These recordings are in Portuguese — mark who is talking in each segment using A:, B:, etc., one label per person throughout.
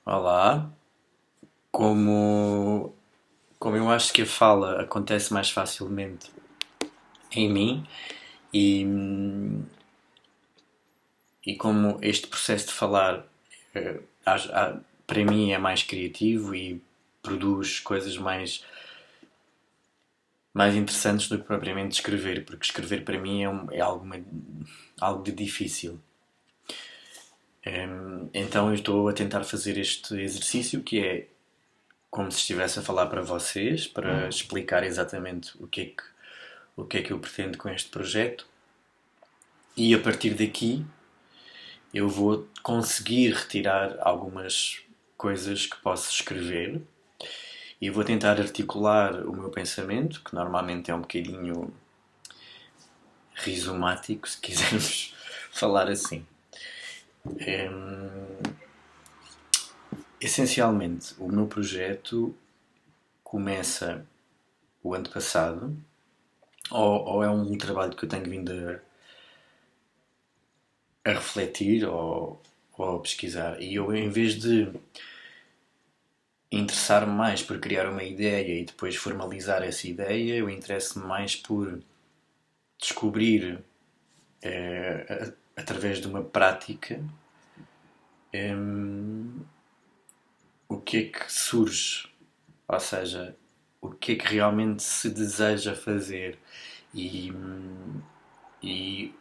A: Olá, como, como eu acho que a fala acontece mais facilmente em mim e, e como este processo de falar para mim é mais criativo e produz coisas mais interessantes do que propriamente escrever, porque escrever para mim é algo de difícil. Então eu estou a tentar fazer este exercício que é como se estivesse a falar para vocês, para explicar exatamente o que é que eu pretendo com este projeto. E a partir daqui eu vou conseguir retirar algumas coisas que posso escrever e vou tentar articular o meu pensamento, que normalmente é um bocadinho rizomático, se quisermos falar assim. Essencialmente, o meu projeto começa o ano passado, ou é um trabalho que eu tenho vindo a refletir ou a pesquisar. E eu, em vez de interessar-me mais por criar uma ideia e depois formalizar essa ideia, eu interesso-me mais por descobrir, através de uma prática, o que é que surge, ou seja, o que é que realmente se deseja fazer. E, e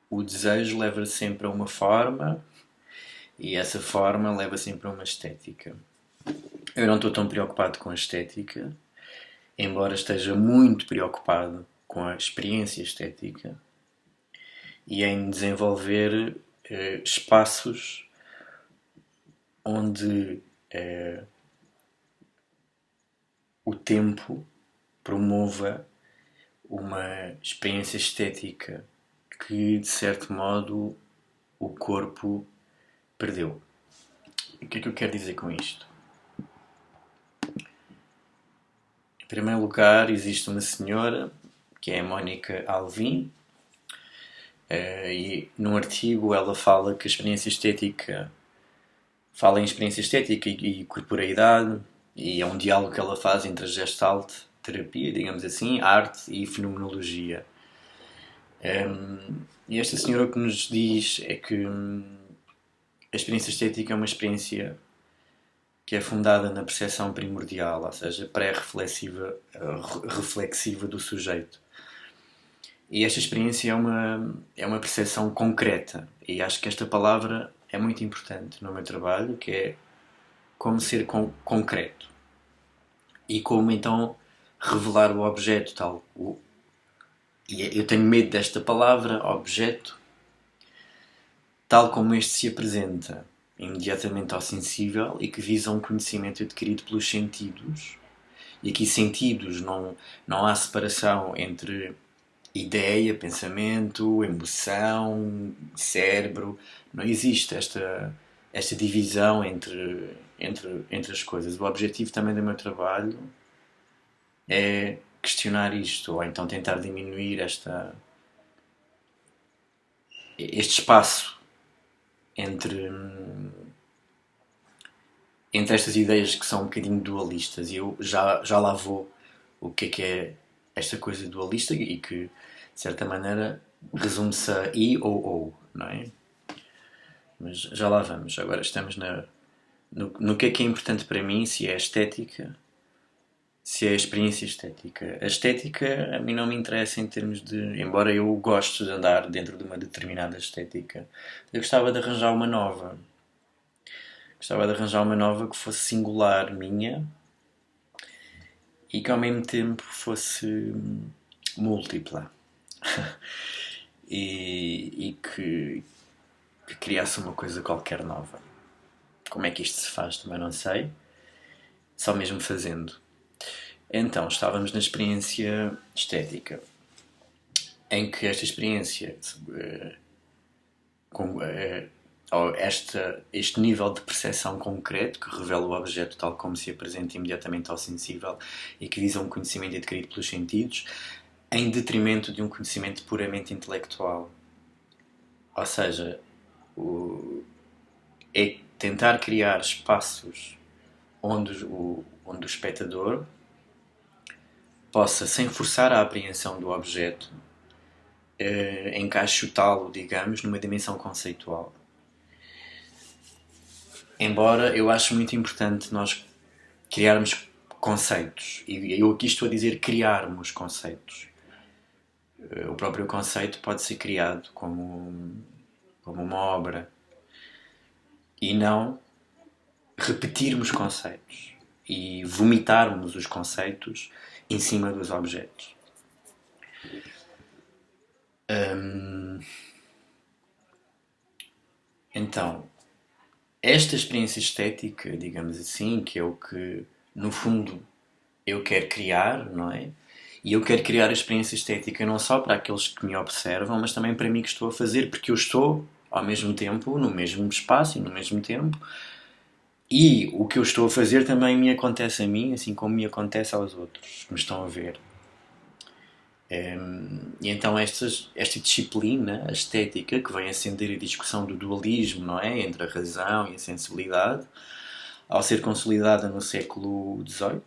A: o desejo leva sempre a uma forma e essa forma leva sempre a uma estética. Eu não estou tão preocupado com a estética, embora esteja muito preocupado com a experiência estética e em desenvolver espaços onde o tempo promova uma experiência estética que, de certo modo, o corpo perdeu. O que é que eu quero dizer com isto? Em primeiro lugar, existe uma senhora, que é a Mónica Alvim, e num artigo ela fala que a experiência estética fala em experiência estética e corporeidade, e é um diálogo que ela faz entre a gestalt terapia, digamos assim, arte e fenomenologia. E esta senhora o que nos diz é que a experiência estética é uma experiência que é fundada na percepção primordial, ou seja, pré-reflexiva, reflexiva do sujeito. E esta experiência é uma percepção concreta, e acho que esta palavra é muito importante no meu trabalho, que é como ser concreto e como então revelar o objeto tal. E eu tenho medo desta palavra, objeto, tal como este se apresenta imediatamente ao sensível e que visa um conhecimento adquirido pelos sentidos. E aqui sentidos, não há separação entre ideia, pensamento, emoção, cérebro. Não existe esta divisão entre as coisas. O objetivo também do meu trabalho é questionar isto, ou então tentar diminuir este espaço entre, entre estas ideias que são um bocadinho dualistas. E eu já lá vou o que é esta coisa dualista e que, de certa maneira, resume-se a i ou, não é? Mas já lá vamos. Agora estamos no que é importante para mim, se é a estética, se é a experiência estética. A estética a mim não me interessa em termos de. Embora eu goste de andar dentro de uma determinada estética, eu gostava de arranjar uma nova. Gostava de arranjar uma nova que fosse singular, minha, e que ao mesmo tempo fosse múltipla. E que criasse uma coisa qualquer nova. Como é que isto se faz também não sei, só mesmo fazendo. Então, estávamos na experiência estética, em que esta experiência, com, este nível de percepção concreto, que revela o objeto tal como se apresenta imediatamente ao sensível e que visa um conhecimento adquirido pelos sentidos, em detrimento de um conhecimento puramente intelectual. Ou seja, é tentar criar espaços onde o espectador possa, sem forçar a apreensão do objeto, encaixotá-lo, digamos, numa dimensão conceitual. Embora eu acho muito importante nós criarmos conceitos, e eu aqui estou a dizer criarmos conceitos. O próprio conceito pode ser criado como uma obra e não repetirmos conceitos e vomitarmos os conceitos em cima dos objetos. Então, esta experiência estética, digamos assim, que é o que, no fundo, eu quero criar, não é? E eu quero criar a experiência estética não só para aqueles que me observam, mas também para mim que estou a fazer, porque eu estou, ao mesmo tempo, no mesmo espaço e no mesmo tempo, e o que eu estou a fazer também me acontece a mim, assim como me acontece aos outros que me estão a ver. E então esta disciplina, a estética, que vem acender a discussão do dualismo, não é? Entre a razão e a sensibilidade, ao ser consolidada no século XVIII,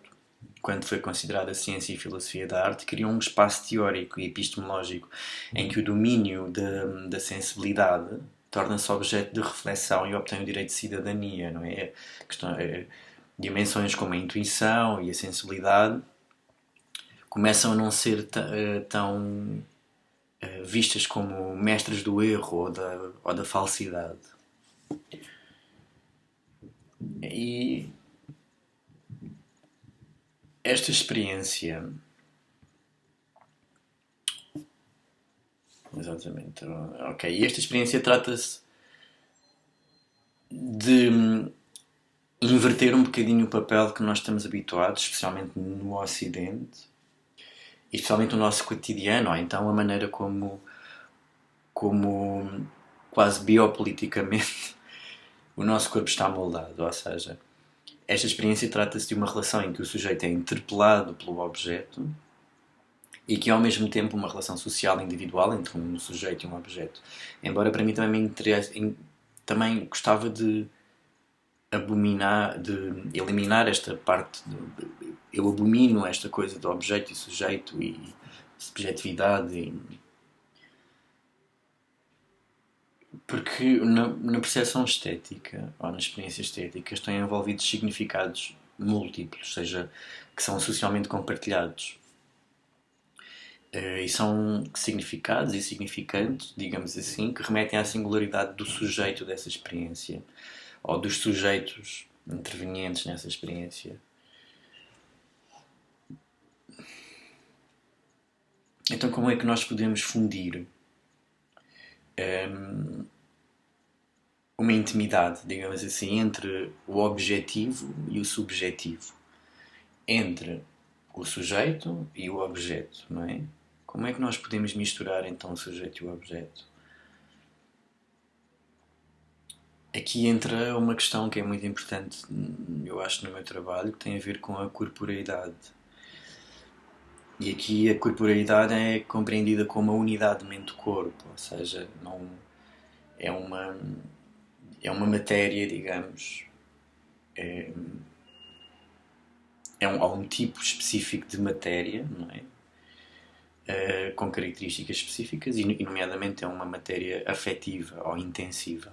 A: quando foi considerada ciência e filosofia da arte, criou um espaço teórico e epistemológico em que o domínio da sensibilidade torna-se objeto de reflexão e obtém o direito de cidadania, não é? Dimensões como a intuição e a sensibilidade começam a não ser tão vistas como mestres do erro ou da falsidade. E esta experiência... Exatamente. Ok. E esta experiência trata-se de inverter um bocadinho o papel que nós estamos habituados, especialmente no Ocidente, e especialmente no nosso cotidiano, ou então a maneira como quase biopoliticamente o nosso corpo está moldado. Ou seja, esta experiência trata-se de uma relação em que o sujeito é interpelado pelo objeto e que é ao mesmo tempo uma relação social individual entre um sujeito e um objeto. Embora para mim também me interesse, também gostava de eliminar esta parte. Eu abomino esta coisa do objeto e sujeito e subjetividade. Porque na percepção estética, ou na experiência estética, estão envolvidos significados múltiplos, seja, que são socialmente compartilhados. E são significados e significantes, digamos assim, que remetem à singularidade do sujeito dessa experiência, ou dos sujeitos intervenientes nessa experiência. Então, como é que nós podemos fundir uma intimidade, digamos assim, entre o objetivo e o subjetivo, entre o sujeito e o objeto, não é? Como é que nós podemos misturar então o sujeito e o objeto? Aqui entra uma questão que é muito importante, eu acho, no meu trabalho, que tem a ver com a corporeidade. E aqui a corporeidade é compreendida como a unidade mente-corpo, ou seja, não é uma matéria, digamos, há um tipo específico de matéria, não é? Com características específicas e nomeadamente é uma matéria afetiva ou intensiva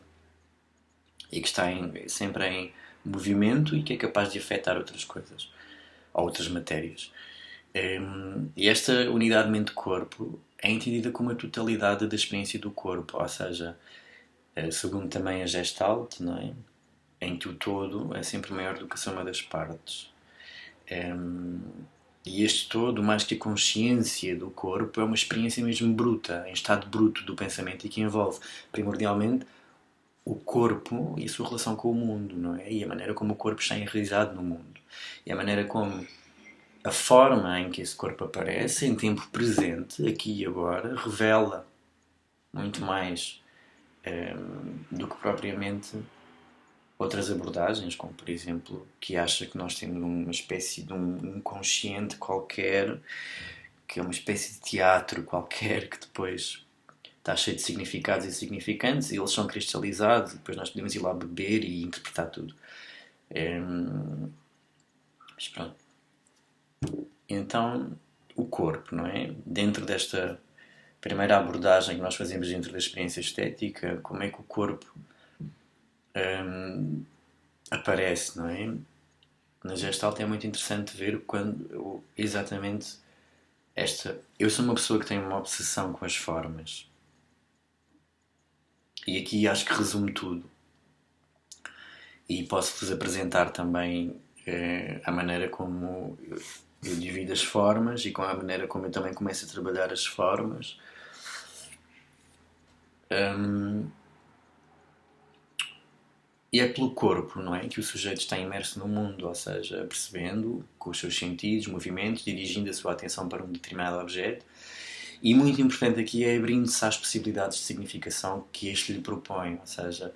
A: e que está sempre em movimento e que é capaz de afetar outras coisas ou outras matérias. E esta unidade mente-corpo é entendida como a totalidade da experiência do corpo, ou seja, segundo também a Gestalt, não é? Em que o todo é sempre maior do que a soma das partes. E este todo, mais que a consciência do corpo, é uma experiência mesmo bruta, em estado bruto do pensamento e que envolve primordialmente o corpo e a sua relação com o mundo, não é? E a maneira como o corpo está enraizado no mundo. E a maneira como a forma em que esse corpo aparece, em tempo presente, aqui e agora, revela muito mais do que propriamente outras abordagens, como por exemplo, que acha que nós temos uma espécie de um inconsciente qualquer, que é uma espécie de teatro qualquer, que depois está cheio de significados e significantes, e eles são cristalizados, e depois nós podemos ir lá beber e interpretar tudo. Mas pronto. Então, o corpo, não é? Dentro desta primeira abordagem que nós fazemos dentro da experiência estética, como é que o corpo aparece, não é? Na Gestalt é muito interessante ver quando exatamente esta... Eu sou uma pessoa que tem uma obsessão com as formas. E aqui acho que resume tudo. E posso-vos apresentar também a maneira como eu divido as formas e com a maneira como eu também começo a trabalhar as formas. E é pelo corpo, não é? Que o sujeito está imerso no mundo, ou seja, percebendo com os seus sentidos, movimentos, dirigindo a sua atenção para um determinado objeto. E muito importante aqui é abrindo-se às possibilidades de significação que este lhe propõe, ou seja,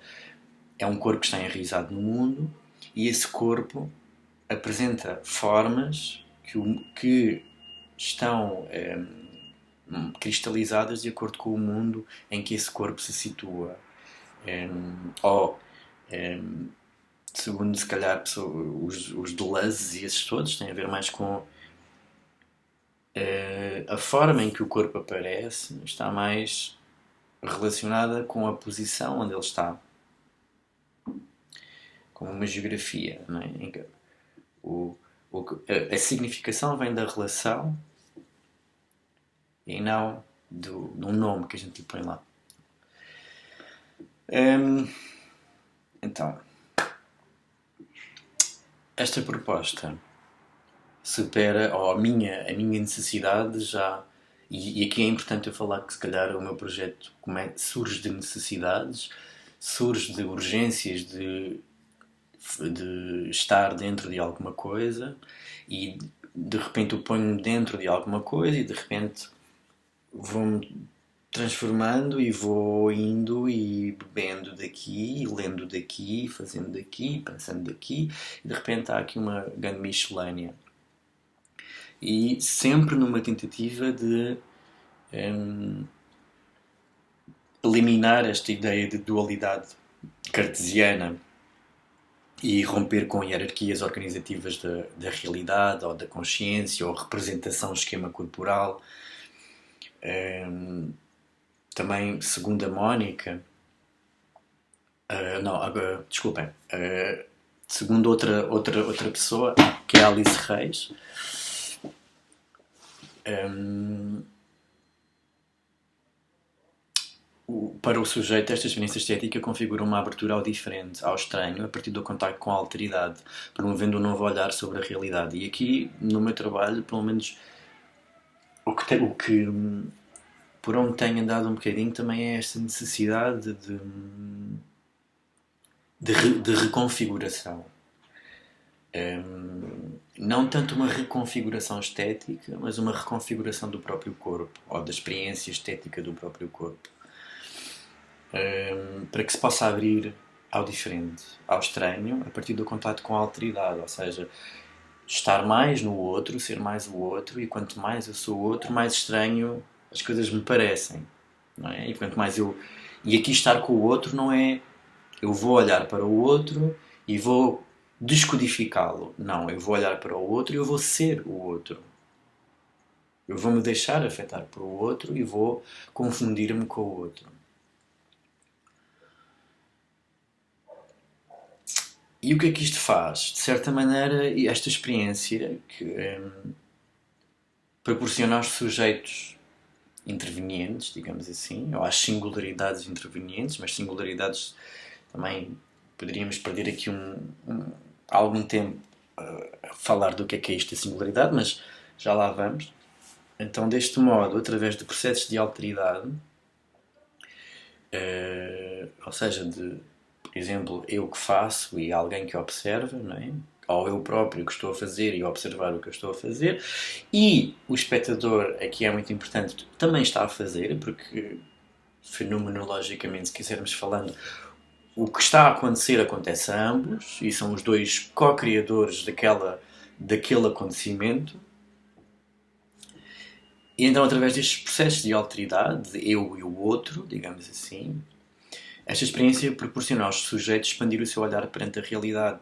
A: é um corpo que está enraizado no mundo e esse corpo apresenta formas que estão cristalizadas de acordo com o mundo em que esse corpo se situa. Segundo se calhar os Deleuze e esses todos têm a ver mais com a forma em que o corpo aparece, está mais relacionada com a posição onde ele está, como uma geografia, não é? A significação vem da relação e não de um nome que a gente lhe põe lá. Então, esta proposta supera a minha necessidade já, e aqui é importante eu falar que se calhar o meu projeto surge de necessidades, surge de urgências de estar dentro de alguma coisa e de repente eu ponho-me dentro de alguma coisa e de repente vou-me transformando e vou indo e bebendo daqui, lendo daqui, fazendo daqui, pensando daqui, e de repente há aqui uma grande miscelânea. E sempre numa tentativa de eliminar esta ideia de dualidade cartesiana e romper com hierarquias organizativas da realidade ou da consciência ou representação esquema corporal. Também, segundo a Mónica, desculpem, segundo outra pessoa, que é a Alice Reis, para o sujeito, esta experiência estética configura uma abertura ao diferente, ao estranho, a partir do contacto com a alteridade, promovendo um novo olhar sobre a realidade. E aqui, no meu trabalho, pelo menos, o que por onde tenho andado um bocadinho também é esta necessidade de reconfiguração. Não tanto uma reconfiguração estética, mas uma reconfiguração do próprio corpo, ou da experiência estética do próprio corpo. Para que se possa abrir ao diferente, ao estranho, a partir do contato com a alteridade, ou seja, estar mais no outro, ser mais o outro, e quanto mais eu sou o outro, mais estranho as coisas me parecem, não é? E quanto mais e aqui estar com o outro não é eu vou olhar para o outro e vou descodificá-lo. Não, eu vou olhar para o outro e eu vou ser o outro. Eu vou me deixar afetar por o outro e vou confundir-me com o outro. E o que é que isto faz? De certa maneira, esta experiência que proporciona aos sujeitos intervenientes, digamos assim, ou às singularidades intervenientes, mas singularidades também poderíamos perder aqui algum tempo a falar do que é isto, a singularidade, mas já lá vamos. Então, deste modo, através de processos de alteridade, ou seja, por exemplo, eu que faço e alguém que observa, não é? Ou eu próprio que estou a fazer e observar o que eu estou a fazer, e o espectador, aqui é muito importante, também está a fazer, porque fenomenologicamente, se quisermos falando, o que está a acontecer acontece a ambos, e são os dois co-criadores daquele acontecimento, E então, através destes processos de alteridade, de eu e o outro, digamos assim, esta experiência proporciona aos sujeitos expandir o seu olhar perante a realidade,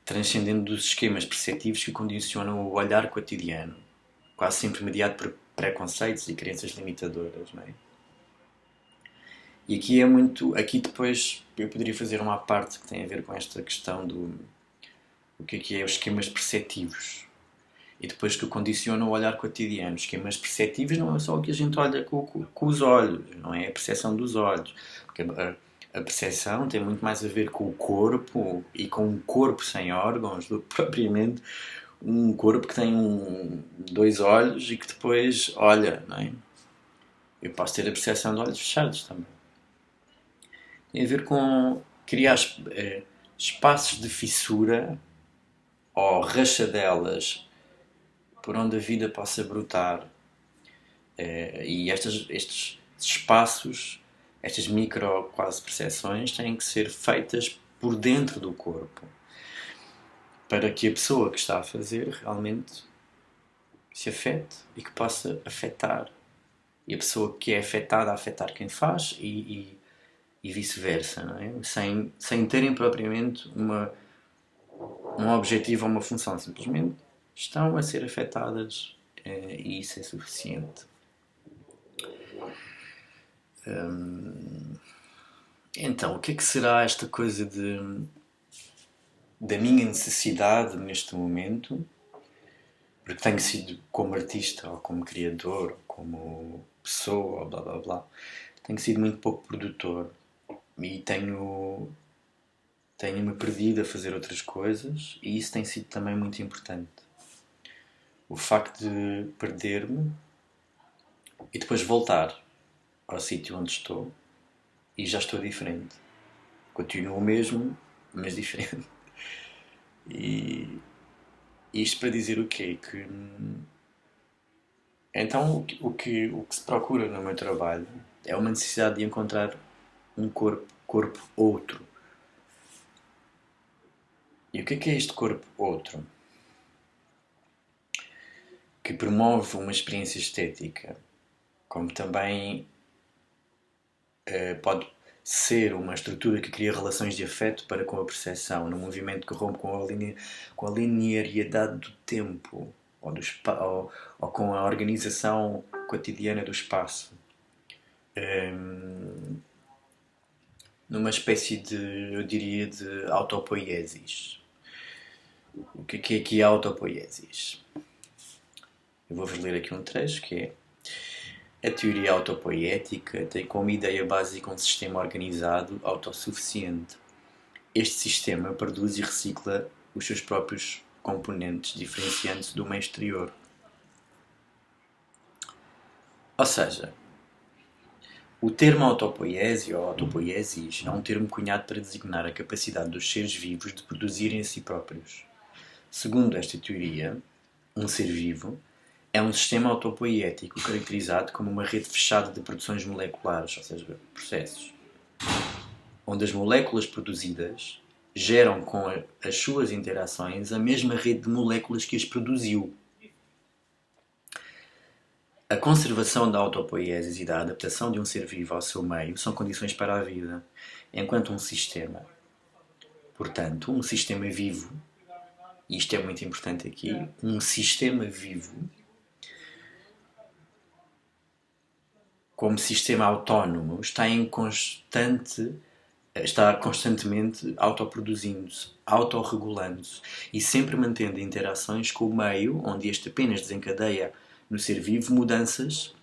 A: transcendendo dos esquemas perceptivos que condicionam o olhar cotidiano, quase sempre mediado por preconceitos e crenças limitadoras, não é? E aqui é muito. Aqui depois eu poderia fazer uma parte que tem a ver com esta questão do o que é os esquemas perceptivos. E depois que condicionam o olhar cotidiano. Os esquemas perceptivos não é só o que a gente olha com os olhos, não é a percepção dos olhos. Porque a percepção tem muito mais a ver com o corpo e com um corpo sem órgãos do que propriamente um corpo que tem dois olhos e que depois olha, não é? Eu posso ter a percepção de olhos fechados também. Tem a ver com criar espaços de fissura ou rachadelas por onde a vida possa brotar. E estes espaços, estas micro quase percepções, têm que ser feitas por dentro do corpo para que a pessoa que está a fazer realmente se afete e que possa afetar. E a pessoa que é afetada a afetar quem faz e vice-versa, não é? Sem terem propriamente um objetivo ou uma função, simplesmente estão a ser afetadas e isso é suficiente. Então, o que é que será esta coisa da minha necessidade neste momento? Porque tenho sido, como artista, ou como criador, ou como pessoa, ou blá blá blá, tenho sido muito pouco produtor e tenho-me perdido a fazer outras coisas e isso tem sido também muito importante. O facto de perder-me e depois voltar ao sítio onde estou e já estou diferente. Continuo o mesmo, mas diferente. E isto para dizer o quê? Que então o que se procura no meu trabalho é uma necessidade de encontrar um corpo outro. E o que é este corpo outro? Que promove uma experiência estética, como também pode ser uma estrutura que cria relações de afeto para com a percepção, num movimento que rompe com a linearidade do tempo ou com a organização cotidiana do espaço. Numa espécie de, eu diria, de autopoiesis. O que é aqui a autopoiesis? Eu vou-vos ler aqui um trecho que é: a teoria autopoética tem como ideia básica um sistema organizado autossuficiente. Este sistema produz e recicla os seus próprios componentes, diferenciando-se do meio exterior. Ou seja, o termo autopoiese ou autopoiesis é um termo cunhado para designar a capacidade dos seres vivos de produzirem a si próprios. Segundo esta teoria, um ser vivo é um sistema autopoiético caracterizado como uma rede fechada de produções moleculares, ou seja, processos, onde as moléculas produzidas geram com as suas interações a mesma rede de moléculas que as produziu. A conservação da autopoiesis e da adaptação de um ser vivo ao seu meio são condições para a vida, enquanto um sistema. Portanto, um sistema vivo, e isto é muito importante aqui, um sistema vivo, como sistema autónomo, está constantemente autoproduzindo-se, autorregulando-se e sempre mantendo interações com o meio, onde este apenas desencadeia no ser vivo mudanças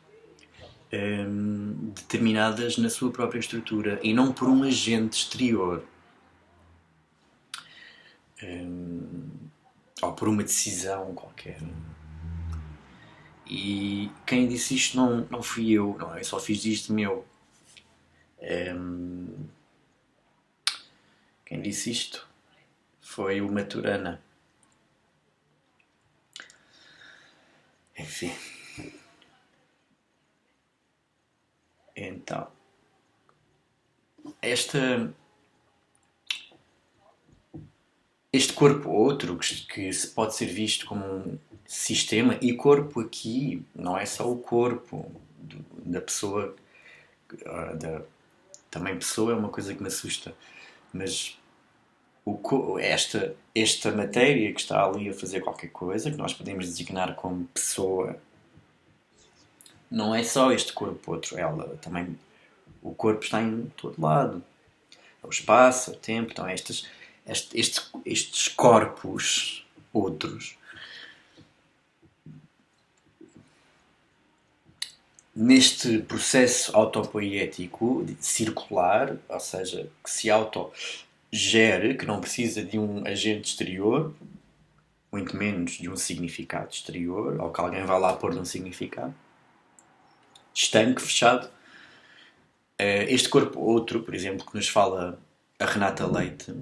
A: determinadas na sua própria estrutura e não por um agente exterior ou por uma decisão qualquer. E quem disse isto não fui eu, não, eu só fiz isto meu. Quem disse isto foi o Maturana. Enfim. Então, este corpo outro, que se pode ser visto como sistema. E corpo aqui não é só o corpo da pessoa, também pessoa é uma coisa que me assusta, mas esta matéria que está ali a fazer qualquer coisa, que nós podemos designar como pessoa, não é só este corpo outro, ela também, o corpo está em todo lado, o espaço, o tempo, então estes corpos outros, neste processo autopoético circular, ou seja, que se autogere, que não precisa de um agente exterior, muito menos de um significado exterior, ou que alguém vá lá pôr um significado, estanque, fechado. Este corpo outro, por exemplo, que nos fala a Renata Leite,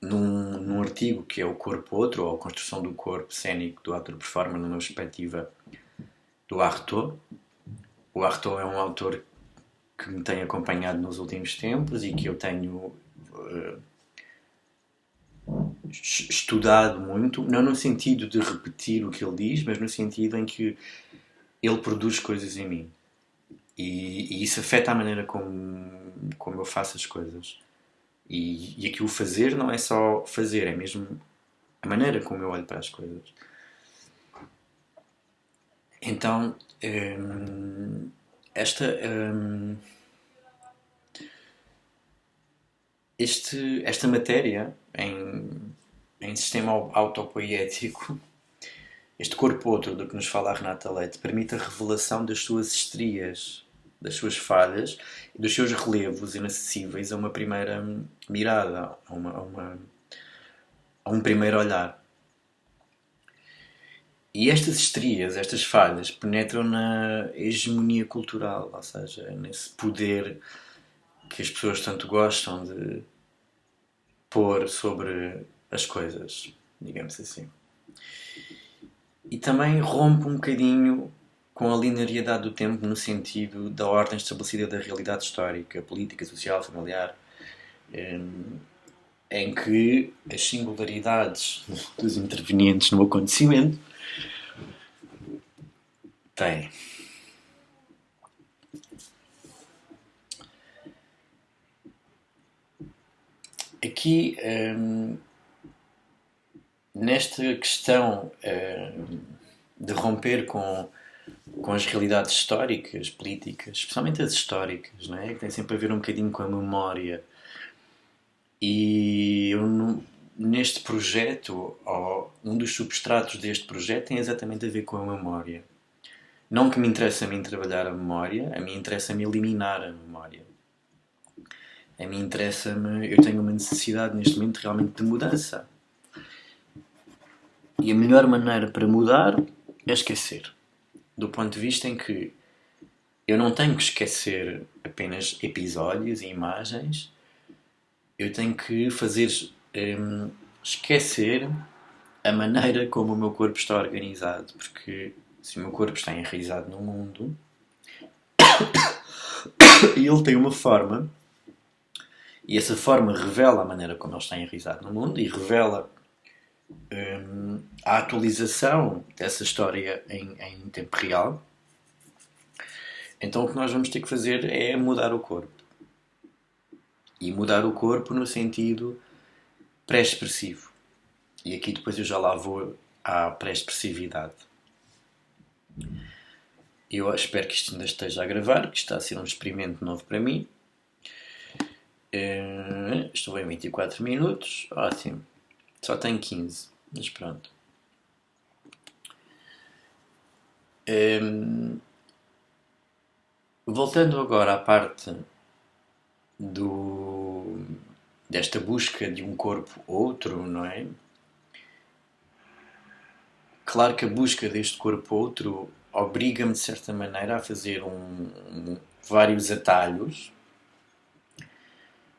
A: num artigo que é o corpo outro, ou a construção do corpo cénico do ator performer numa perspectiva do Artaud. O Artaud é um autor que me tem acompanhado nos últimos tempos e que eu tenho estudado muito, não no sentido de repetir o que ele diz, mas no sentido em que ele produz coisas em mim. E isso afeta a maneira como eu faço as coisas. E aqui o fazer não é só fazer, é mesmo a maneira como eu olho para as coisas. Então, esta matéria em sistema autopoético, este corpo outro do que nos fala a Renata Leite, permite a revelação das suas estrias, das suas falhas e dos seus relevos inacessíveis a uma primeira mirada, a um primeiro olhar. E estas estrias, estas falhas, penetram na hegemonia cultural, ou seja, nesse poder que as pessoas tanto gostam de pôr sobre as coisas, digamos assim. E também rompe um bocadinho com a linearidade do tempo no sentido da ordem estabelecida da realidade histórica, política, social, familiar, em que as singularidades dos intervenientes no acontecimento têm aqui nesta questão de romper com as realidades históricas, políticas, especialmente as históricas, não é? Que tem sempre a ver um bocadinho com a memória. E eu, neste projeto, ou um dos substratos deste projeto, tem exatamente a ver com a memória. Não que me interessa a mim trabalhar a memória, a mim interessa-me eliminar a memória. A mim interessa-me, eu tenho uma necessidade neste momento realmente de mudança. E a melhor maneira para mudar é esquecer. Do ponto de vista em que eu não tenho que esquecer apenas episódios e imagens, eu tenho que fazer esquecer a maneira como o meu corpo está organizado. Porque se o meu corpo está enraizado no mundo, e ele tem uma forma, e essa forma revela a maneira como ele está enraizado no mundo e revela a atualização dessa história em tempo real. Então o que nós vamos ter que fazer é mudar o corpo. E mudar o corpo no sentido pré-expressivo. E aqui depois eu já lá vou à pré-expressividade. Eu espero que isto ainda esteja a gravar, que está a ser um experimento novo para mim. Estou em 24 minutos. Ótimo. Só tenho 15. Mas pronto. Voltando agora à parte desta busca de um corpo outro, não é? Claro que a busca deste corpo outro obriga-me de certa maneira a fazer vários atalhos,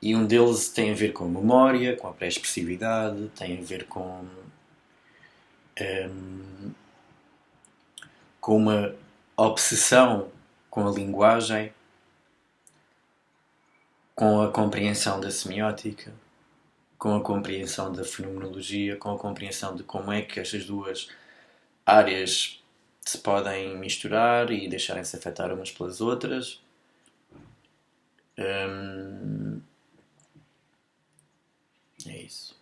A: e um deles tem a ver com a memória, com a pré-expressividade, tem a ver com uma obsessão com a linguagem, com a compreensão da semiótica, com a compreensão da fenomenologia, com a compreensão de como é que estas duas áreas se podem misturar e deixarem-se afetar umas pelas outras. É isso.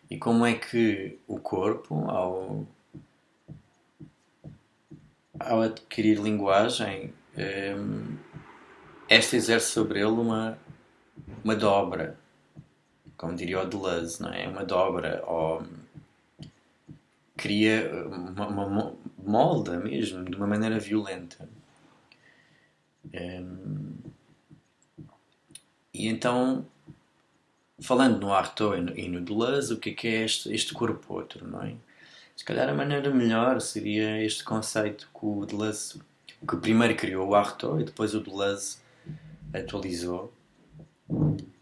A: E como é que o corpo, ao adquirir linguagem, esta exerce sobre ele uma dobra, como diria o Deleuze, não é? Uma dobra, ou cria uma molda mesmo, de uma maneira violenta. E então, falando no Artaud e no Deleuze, o que é este corpo outro, não é? Se calhar a maneira melhor seria este conceito que o Deleuze, que primeiro criou o Artaud e depois o Deleuze atualizou,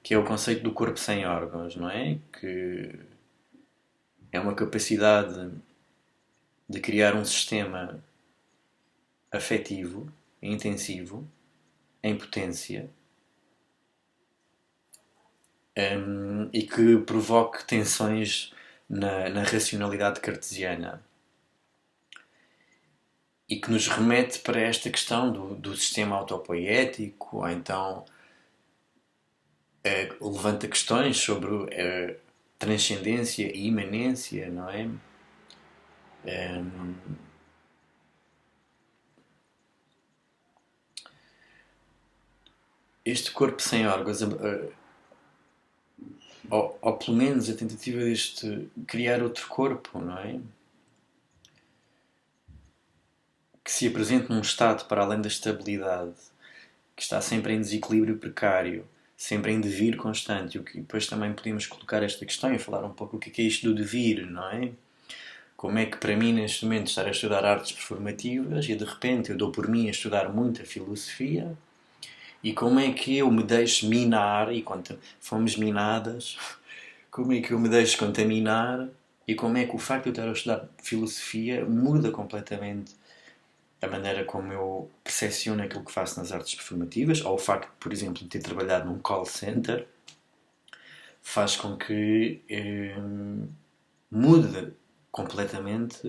A: que é o conceito do corpo sem órgãos, não é? Que é uma capacidade de criar um sistema afetivo, intensivo, em potência, e que provoque tensões na racionalidade cartesiana e que nos remete para esta questão do sistema autopoético, ou então levanta questões sobre transcendência e imanência, não é? Este corpo sem órgãos, ou pelo menos a tentativa deste criar outro corpo, não é? Que se apresente num estado para além da estabilidade, que está sempre em desequilíbrio precário, sempre em devir constante. O que depois também podemos colocar esta questão e falar um pouco o que é isto do devir, não é? Como é que para mim neste momento estar a estudar artes performativas e de repente eu dou por mim a estudar muita filosofia, e como é que eu me deixo minar, e quando fomos minadas, como é que eu me deixo contaminar, e como é que o facto de eu estar a estudar filosofia muda completamente a maneira como eu percepciono aquilo que faço nas artes performativas, ou o facto, por exemplo, de ter trabalhado num call center, faz com que mude completamente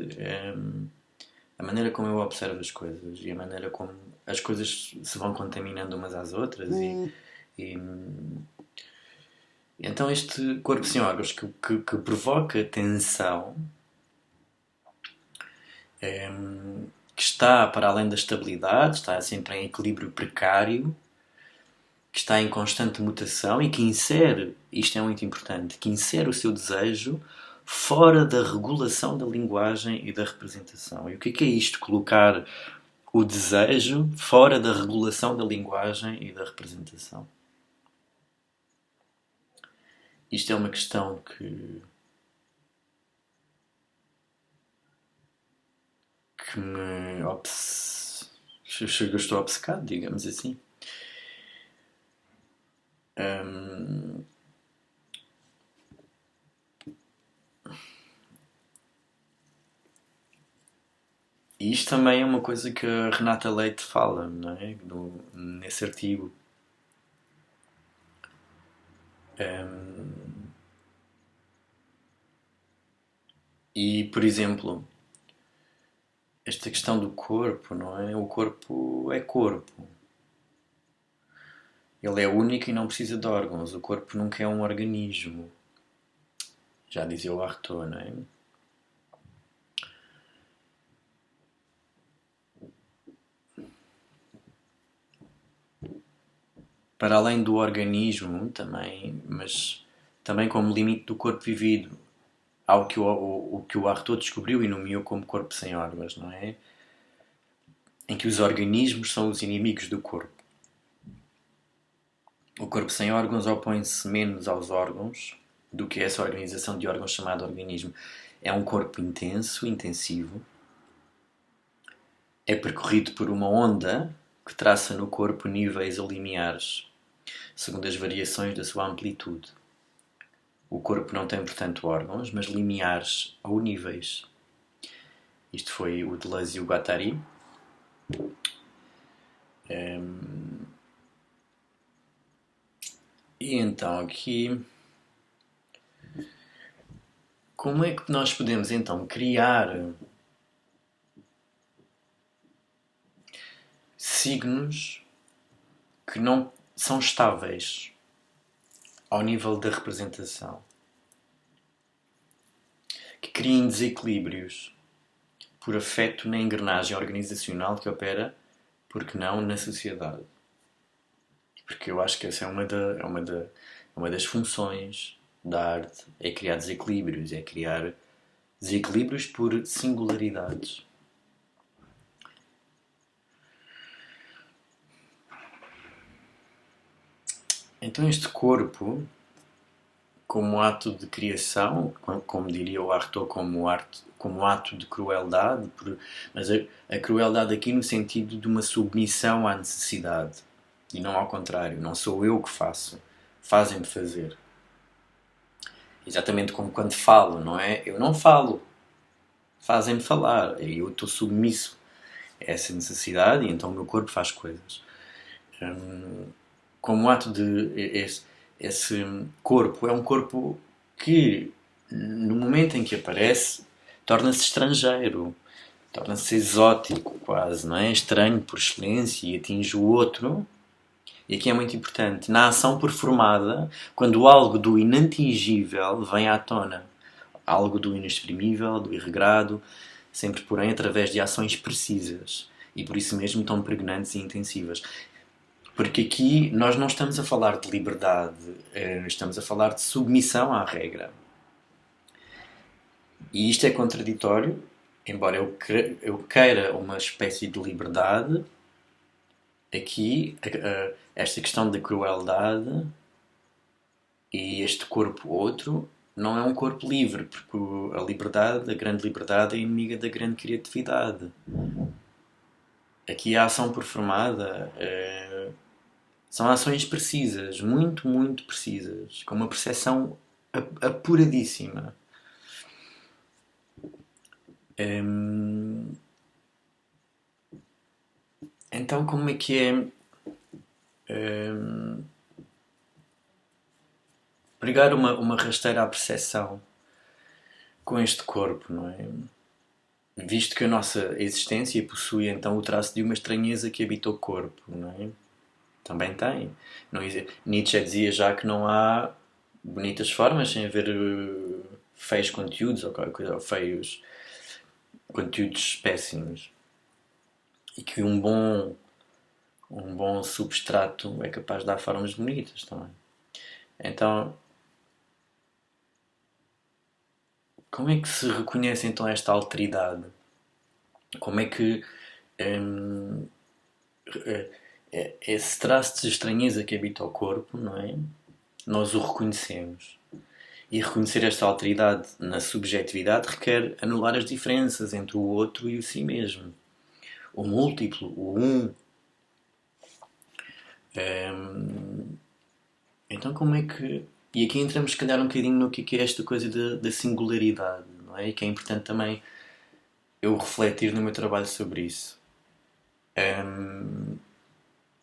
A: a maneira como eu observo as coisas e a maneira como as coisas se vão contaminando umas às outras e então este corpo sem órgãos que provoca tensão, que está para além da estabilidade, está sempre em equilíbrio precário, que está em constante mutação e que insere, isto é muito importante, que insere o seu desejo fora da regulação da linguagem e da representação. E o que é isto? Colocar o desejo fora da regulação da linguagem e da representação. Isto é uma questão que me eu estou obcecado, digamos assim. E isto também é uma coisa que a Renata Leite fala, não é? Nesse artigo. E, por exemplo, esta questão do corpo, não é? O corpo é corpo. Ele é único e não precisa de órgãos. O corpo nunca é um organismo. Já dizia o Artaud, não é? Para além do organismo também, mas também como limite do corpo vivido, ao que o Artaud descobriu e nomeou como corpo sem órgãos, não é? Em que os organismos são os inimigos do corpo. O corpo sem órgãos opõe-se menos aos órgãos do que essa organização de órgãos chamada organismo. É um corpo intenso, intensivo. É percorrido por uma onda que traça no corpo níveis ou limiares, segundo as variações da sua amplitude. O corpo não tem, portanto, órgãos, mas limiares ou níveis. Isto foi o Deleuze e o Guattari. E então aqui como é que nós podemos então criar signos que não são estáveis ao nível da representação, que criem desequilíbrios por afeto na engrenagem organizacional que opera, porque não na sociedade? Porque eu acho que essa é uma das funções da arte, é criar desequilíbrios, é criar desequilíbrios por singularidades. Então este corpo, como ato de criação, como diria o Artaud, como ato de crueldade, mas a crueldade aqui no sentido de uma submissão à necessidade, e não ao contrário, não sou eu que faço, fazem-me fazer. Exatamente como quando falo, não é? Eu não falo, fazem-me falar, e eu estou submisso a essa necessidade, e então o meu corpo faz coisas. Como ato de... Esse corpo é um corpo que, no momento em que aparece, torna-se estrangeiro, torna-se exótico quase, não é? Estranho por excelência e atinge o outro. E aqui é muito importante, na ação performada, quando algo do inatingível vem à tona, algo do inexprimível, do irregrado, sempre porém através de ações precisas e por isso mesmo tão pregnantes e intensivas. Porque aqui nós não estamos a falar de liberdade, estamos a falar de submissão à regra. E isto é contraditório, embora eu queira uma espécie de liberdade, aqui esta questão da crueldade e este corpo outro não é um corpo livre, porque a liberdade, a grande liberdade, é inimiga da grande criatividade. Aqui a ação performada são ações precisas, muito, muito precisas, com uma percepção apuradíssima. Então, como é que é pregar uma rasteira à percepção com este corpo, não é? Visto que a nossa existência possui então o traço de uma estranheza que habita o corpo, não é? Também tem. Não, Nietzsche dizia já que não há bonitas formas sem haver feios conteúdos ou qualquer coisa, ou feios conteúdos péssimos. E que um bom substrato é capaz de dar formas bonitas também. Então, como é que se reconhece então esta alteridade? Como é que esse traço de estranheza que habita o corpo, não é? Nós o reconhecemos. E reconhecer esta alteridade na subjetividade requer anular as diferenças entre o outro e o si mesmo. O múltiplo, o um. Então como é que... E aqui entramos se calhar um bocadinho no que é esta coisa da singularidade, não é? E que é importante também eu refletir no meu trabalho sobre isso. O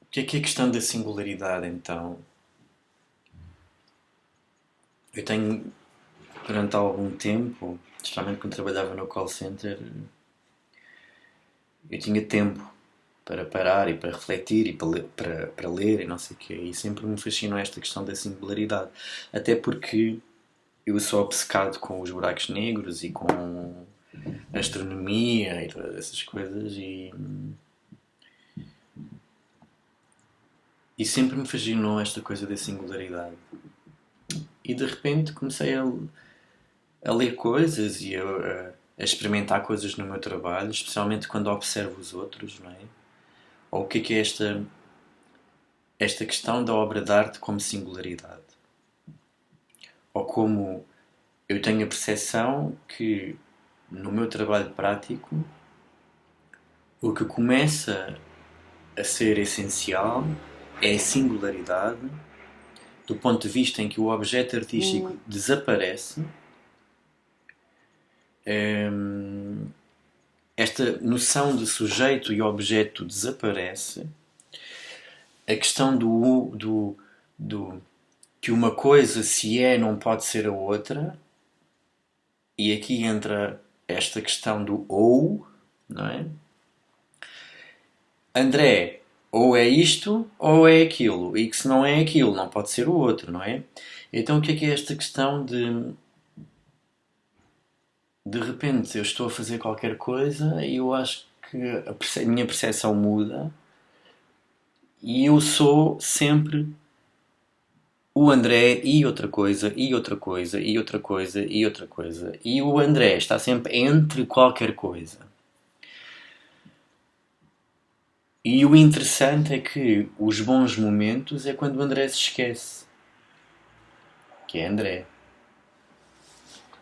A: que é a questão da singularidade, então? Eu tenho, durante algum tempo, especialmente quando trabalhava no call center, eu tinha tempo para parar e para refletir e para ler e não sei o quê. E sempre me fascinou esta questão da singularidade. Até porque eu sou obcecado com os buracos negros e com a astronomia e todas essas coisas e sempre me fascinou esta coisa da singularidade. E de repente comecei a ler coisas e a experimentar coisas no meu trabalho, especialmente quando observo os outros, não é? Ou o que é esta questão da obra de arte como singularidade. Ou como eu tenho a percepção que no meu trabalho prático o que começa a ser essencial é a singularidade do ponto de vista em que o objeto artístico desaparece. Esta noção de sujeito e objeto desaparece. A questão do que uma coisa se é não pode ser a outra. E aqui entra esta questão do ou, não é? André, ou é isto ou é aquilo. E que se não é aquilo, não pode ser o outro, não é? Então o que é esta questão de repente eu estou a fazer qualquer coisa e eu acho que a minha percepção muda e eu sou sempre o André e outra coisa, e outra coisa, e outra coisa, e outra coisa. E o André está sempre entre qualquer coisa. E o interessante é que os bons momentos é quando o André se esquece, que é André.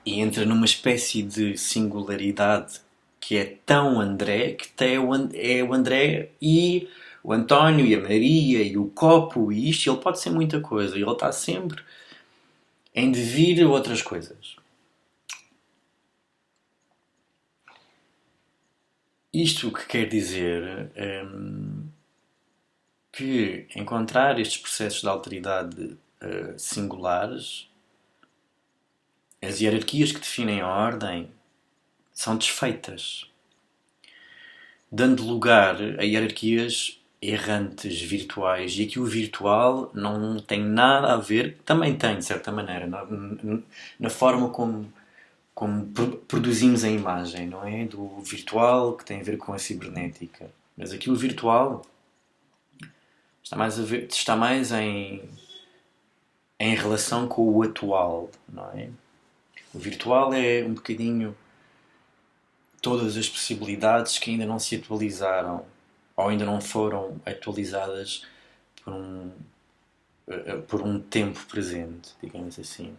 A: E entra numa espécie de singularidade que é tão André que até é o André e o António e a Maria e o copo e isto. Ele pode ser muita coisa. E ele está sempre em devir outras coisas. Isto o que quer dizer que encontrar estes processos de alteridade singulares, as hierarquias que definem a ordem, são desfeitas, dando lugar a hierarquias errantes, virtuais. E aqui o virtual não tem nada a ver, também tem, de certa maneira, na forma como produzimos a imagem, não é? Do virtual que tem a ver com a cibernética. Mas aqui o virtual está mais em relação com o atual, não é? O virtual é um bocadinho todas as possibilidades que ainda não se atualizaram ou ainda não foram atualizadas por um, por um tempo presente, digamos assim.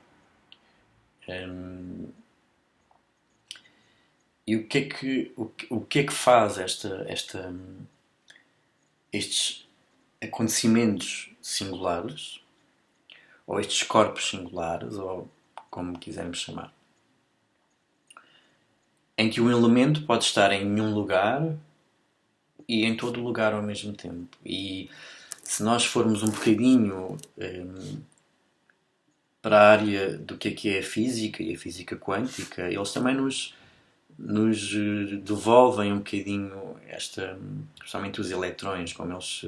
A: E o que é que faz estes acontecimentos singulares, ou estes corpos singulares, ou como quisermos chamar, em que um elemento pode estar em nenhum lugar e em todo lugar ao mesmo tempo. E se nós formos um bocadinho para a área do que é a física e a física quântica, eles também nos devolvem um bocadinho esta, especialmente os eletrões, como eles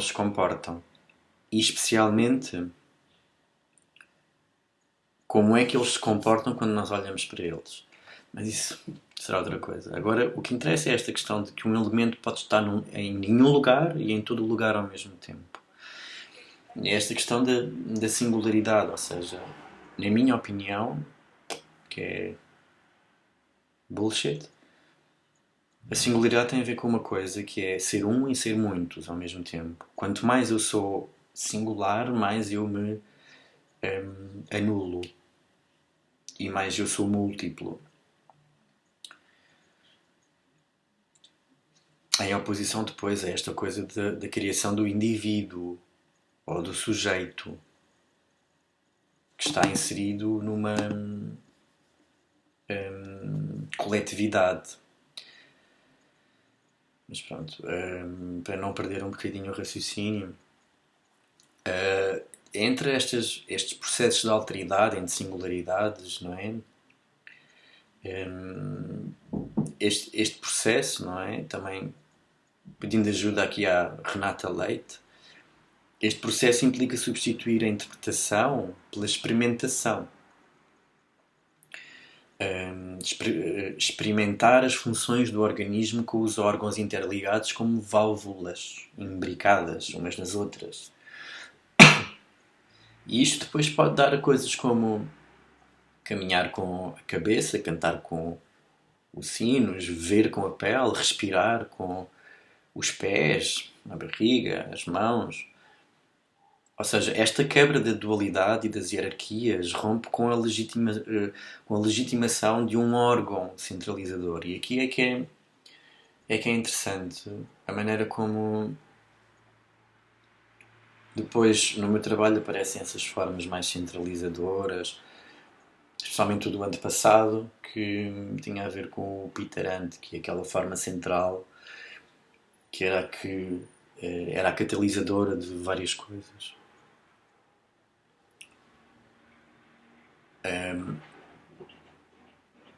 A: se comportam. E especialmente como é que eles se comportam quando nós olhamos para eles. Mas isso será outra coisa. Agora, o que interessa é esta questão de que um elemento pode estar em nenhum lugar e em todo lugar ao mesmo tempo. É esta questão da singularidade, ou seja, na minha opinião, que é bullshit, a singularidade tem a ver com uma coisa que é ser um e ser muitos ao mesmo tempo. Quanto mais eu sou singular, mais eu me anulo e mais eu sou múltiplo. Em oposição depois a esta coisa da criação do indivíduo ou do sujeito que está inserido numa coletividade. Mas pronto, para não perder um bocadinho o raciocínio, entre estes processos de alteridade, entre singularidades, não é? Este processo, não é? Também pedindo ajuda aqui à Renata Leite, este processo implica substituir a interpretação pela experimentação. Experimentar as funções do organismo com os órgãos interligados como válvulas imbricadas umas nas outras. E isto depois pode dar a coisas como caminhar com a cabeça, cantar com os sinos, ver com a pele, respirar com os pés, a barriga, as mãos. Ou seja, esta quebra da dualidade e das hierarquias rompe com com a legitimação de um órgão centralizador. E aqui é que é interessante a maneira como depois no meu trabalho aparecem essas formas mais centralizadoras, especialmente o do ano passado, que tinha a ver com o Peter Ant, que é aquela forma central que era a catalisadora de várias coisas.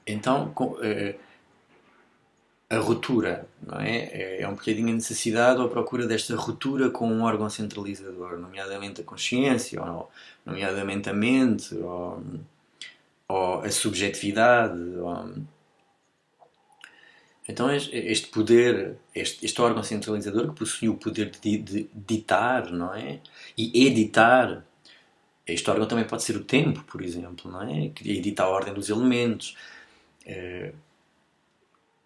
A: Então, a ruptura, não é? É um bocadinho a necessidade ou a procura desta ruptura com um órgão centralizador, nomeadamente a consciência, ou nomeadamente a mente, ou a subjetividade. Então, este poder, este órgão centralizador que possui o poder de ditar, não é? E editar. Este órgão também pode ser o tempo, por exemplo, não é? Que edita a ordem dos elementos,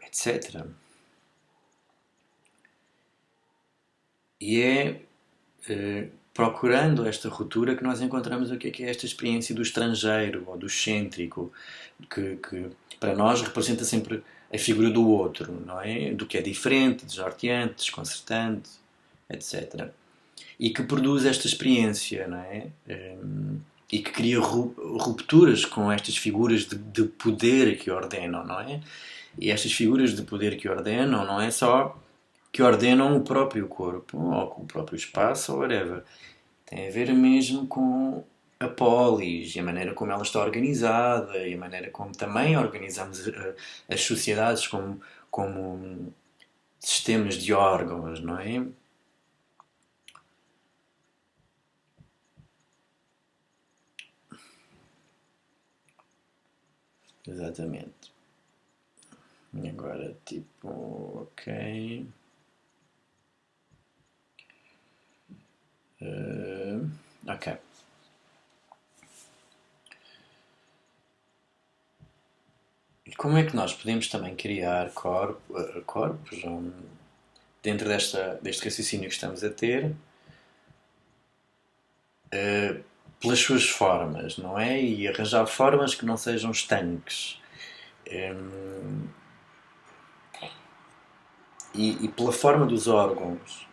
A: etc. E é procurando esta ruptura que nós encontramos o que é esta experiência do estrangeiro ou do excêntrico, que para nós representa sempre a figura do outro, não é? Do que é diferente, desorteante, desconcertante, etc. E que produz esta experiência, não é? E que cria rupturas com estas figuras de poder que ordenam, não é? E estas figuras de poder que ordenam não é só que ordenam o próprio corpo, ou com o próprio espaço, ou whatever. Tem a ver mesmo com a polis, e a maneira como ela está organizada, e a maneira como também organizamos as sociedades como sistemas de órgãos, não é? Exatamente. E agora, tipo, ok. Ok. E como é que nós podemos também criar corpos dentro deste raciocínio que estamos a ter, pelas suas formas, não é? E arranjar formas que não sejam estanques. E pela forma dos órgãos,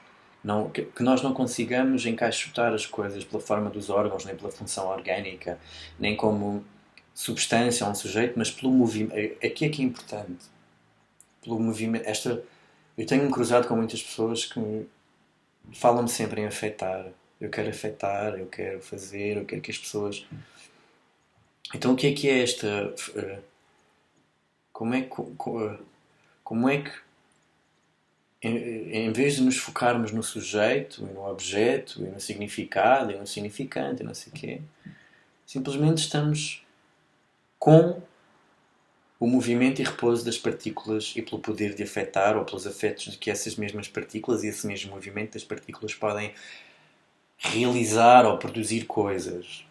A: não, que nós não consigamos encaixotar as coisas pela forma dos órgãos, nem pela função orgânica, nem como substância ou um sujeito, mas pelo movimento. Aqui é que é importante. Pelo movimento. Eu tenho-me cruzado com muitas pessoas que falam-me sempre em afetar. Eu quero afetar, eu quero fazer, eu quero que as pessoas. Então o que é esta. Como é que. Como é que em vez de nos focarmos no sujeito, e no objeto, e no significado, e no significante, e não sei o quê, simplesmente estamos com o movimento e repouso das partículas e pelo poder de afetar ou pelos afetos de que essas mesmas partículas e esse mesmo movimento das partículas podem realizar ou produzir coisas.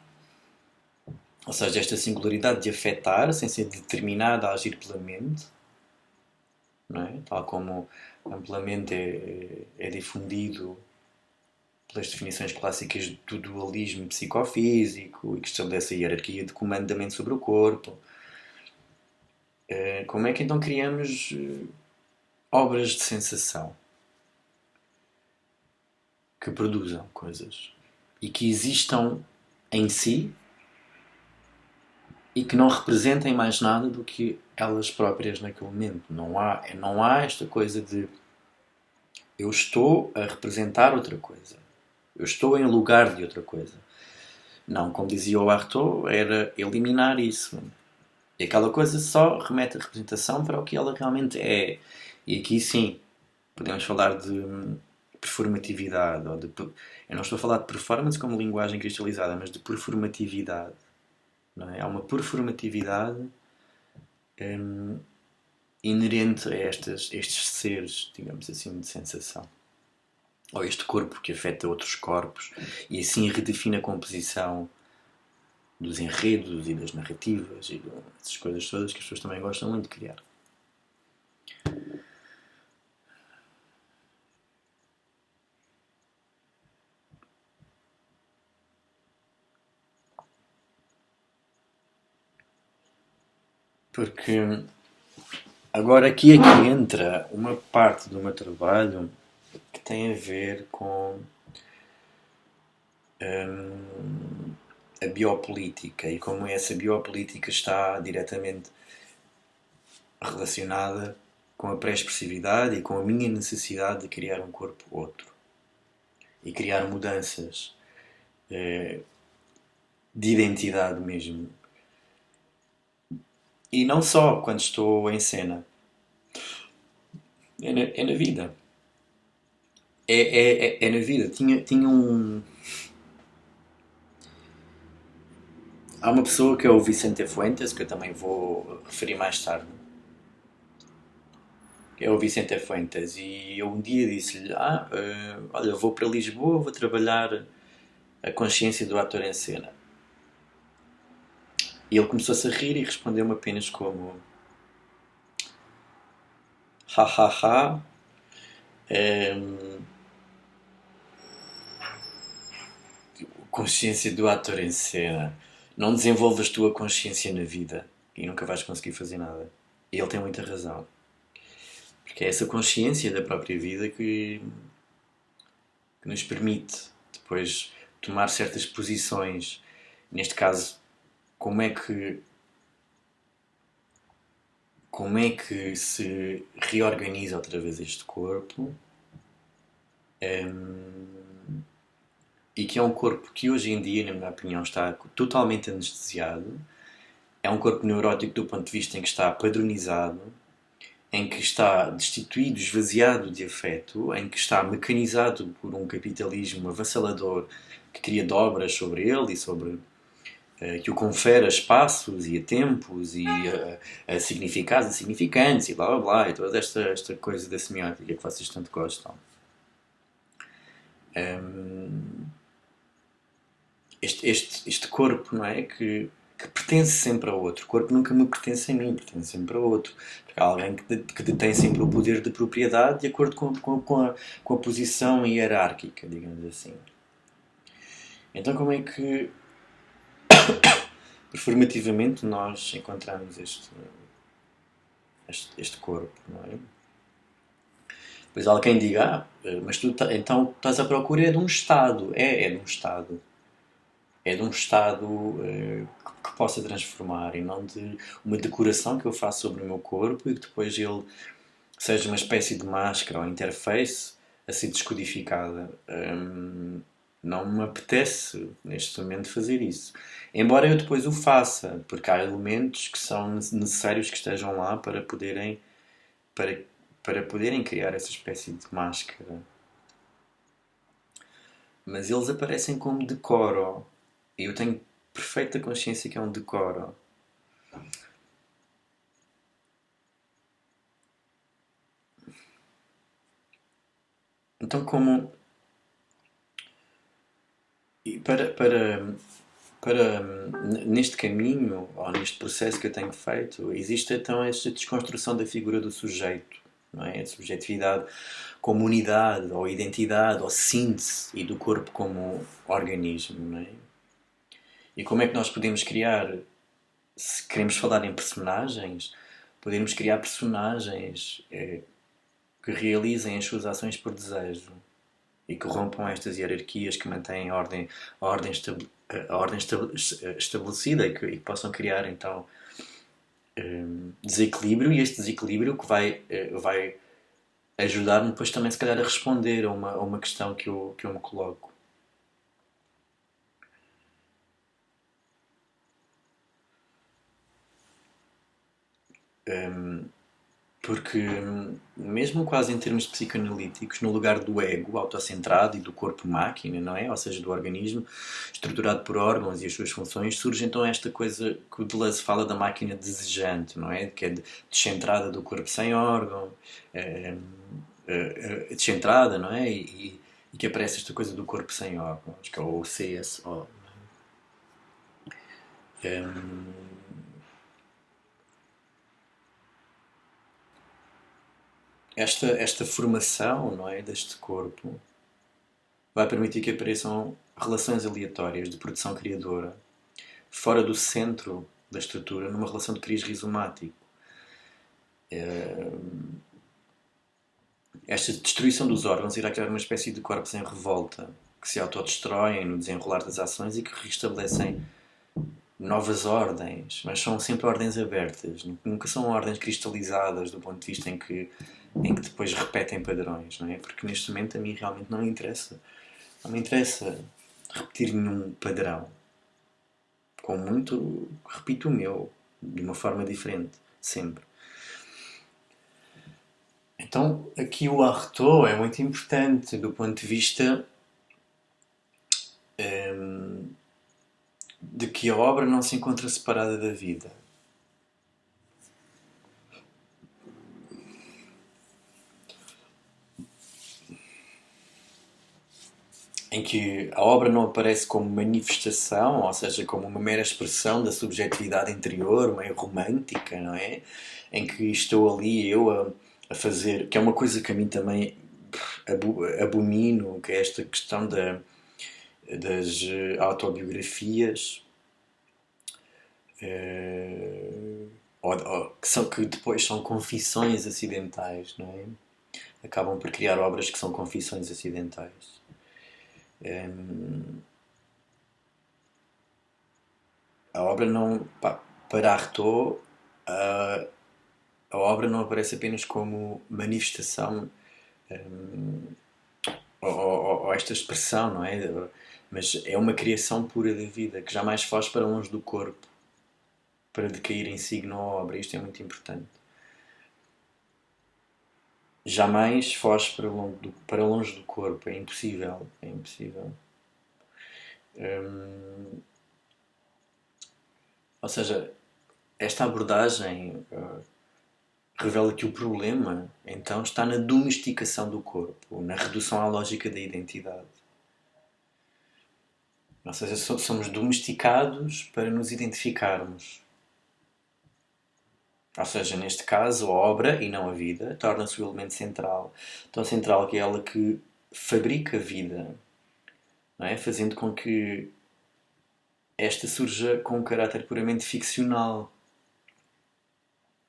A: Ou seja, esta singularidade de afetar sem ser determinada a agir pela mente, não é? Tal como amplamente é difundido pelas definições clássicas do dualismo psicofísico e que estabelece a hierarquia de comando da mente sobre o corpo. Como é que então criamos obras de sensação que produzam coisas e que existam em si e que não representem mais nada do que elas próprias naquele momento? Não há esta coisa de eu estou a representar outra coisa, eu estou em lugar de outra coisa. Não, como dizia o Artaud, era eliminar isso. E aquela coisa só remete a representação para o que ela realmente é. E aqui sim, podemos falar de performatividade. Eu não estou a falar de performance como linguagem cristalizada, mas de performatividade. Não é? Há uma performatividade inerente a estes seres, digamos assim, de sensação. Ou este corpo que afeta outros corpos e assim redefine a composição dos enredos e das narrativas e dessas coisas todas que as pessoas também gostam muito de criar. Porque agora aqui é que entra uma parte do meu trabalho que tem a ver com a biopolítica e como essa biopolítica está diretamente relacionada com a pré-expressividade e com a minha necessidade de criar um corpo outro e criar mudanças de identidade mesmo. E não só quando estou em cena, é na vida. É na vida. Tinha um. Há uma pessoa que é o Vicente Fuentes, que eu também vou referir mais tarde, que é o Vicente Fuentes, e eu um dia disse-lhe: olha, vou para Lisboa, vou trabalhar a consciência do ator em cena. E ele começou-se a rir e respondeu-me apenas como: ha ha ha, ehm, consciência do ator em cena. Não desenvolvas tua consciência na vida e nunca vais conseguir fazer nada. E ele tem muita razão. Porque é essa consciência da própria vida que nos permite depois tomar certas posições. Neste caso, como é que, como é que se reorganiza outra vez este corpo, e que é um corpo que hoje em dia, na minha opinião, está totalmente anestesiado. É um corpo neurótico do ponto de vista em que está padronizado, em que está destituído, esvaziado de afeto, em que está mecanizado por um capitalismo avassalador que cria dobras sobre ele e sobre que o confere a espaços e a tempos e a significados e significantes e blá blá blá e toda esta coisa da semiótica que vocês tanto gostam. Este corpo, não é? Que pertence sempre a outro. O corpo nunca me pertence a mim, pertence sempre a outro. Porque há alguém que detém sempre o poder de propriedade de acordo com a posição hierárquica, digamos assim. Então, como é que performativamente nós encontramos este corpo, não é? Pois alguém diga, mas tu então estás à procura de um Estado. É de um Estado. É de um Estado que possa transformar e não de uma decoração que eu faço sobre o meu corpo e que depois ele seja uma espécie de máscara ou interface a ser descodificada. Não me apetece neste momento fazer isso. Embora eu depois o faça, porque há elementos que são necessários que estejam lá para, para poderem criar essa espécie de máscara. Mas eles aparecem como decoro. E eu tenho perfeita consciência que é um decoro. Então, como. E neste caminho, ou neste processo que eu tenho feito, existe então esta desconstrução da figura do sujeito, não é? A subjetividade como unidade, ou identidade, ou síntese, e do corpo como organismo, não é? E como é que nós podemos criar, se queremos falar em personagens, podemos criar personagens que realizem as suas ações por desejo e que rompam estas hierarquias que mantêm a ordem, estabelecida e que possam criar então desequilíbrio, e este desequilíbrio que vai ajudar-me depois também se calhar a responder a uma questão que eu me coloco. Porque, mesmo quase em termos psicanalíticos, no lugar do ego autocentrado e do corpo-máquina, não é? Ou seja, do organismo estruturado por órgãos e as suas funções, surge então esta coisa que o Deleuze fala da máquina desejante, não é? Que é descentrada do corpo sem órgão, descentrada, não é? E que aparece esta coisa do corpo sem órgãos, que é o CSO. Esta formação, não é, deste corpo vai permitir que apareçam relações aleatórias de produção criadora fora do centro da estrutura, numa relação de crise rizomático. Esta destruição dos órgãos irá criar uma espécie de corpos em revolta que se autodestroem no desenrolar das ações e que restabelecem novas ordens, mas são sempre ordens abertas, nunca são ordens cristalizadas do ponto de vista em que depois repetem padrões, não é? Porque neste momento a mim realmente não me interessa. Não me interessa repetir nenhum padrão. Com muito, repito o meu. de uma forma diferente, sempre. Então, aqui o Artaud é muito importante do ponto de vista de que a obra não se encontra separada da vida. Em que a obra não aparece como manifestação, ou seja, como uma mera expressão da subjetividade interior, meio romântica, não é? Em que estou ali eu a fazer, que é uma coisa que a mim também abomino, que é esta questão das autobiografias, que depois são confissões acidentais, não é? Acabam por criar obras que são confissões acidentais. A obra não. Para Artaud, a obra não aparece apenas como manifestação ou esta expressão, não é? Mas é uma criação pura da vida que jamais foge para longe do corpo para decair em signo ou obra. Isto é muito importante. Jamais foge para longe do corpo. É impossível. É impossível. Ou seja, esta abordagem revela que o problema, então, está na domesticação do corpo, na redução à lógica da identidade. Ou seja, somos domesticados para nos identificarmos. Ou seja, neste caso, a obra, e não a vida, torna-se o elemento central. Tão central que é ela que fabrica a vida, não é? Fazendo com que esta surja com um caráter puramente ficcional.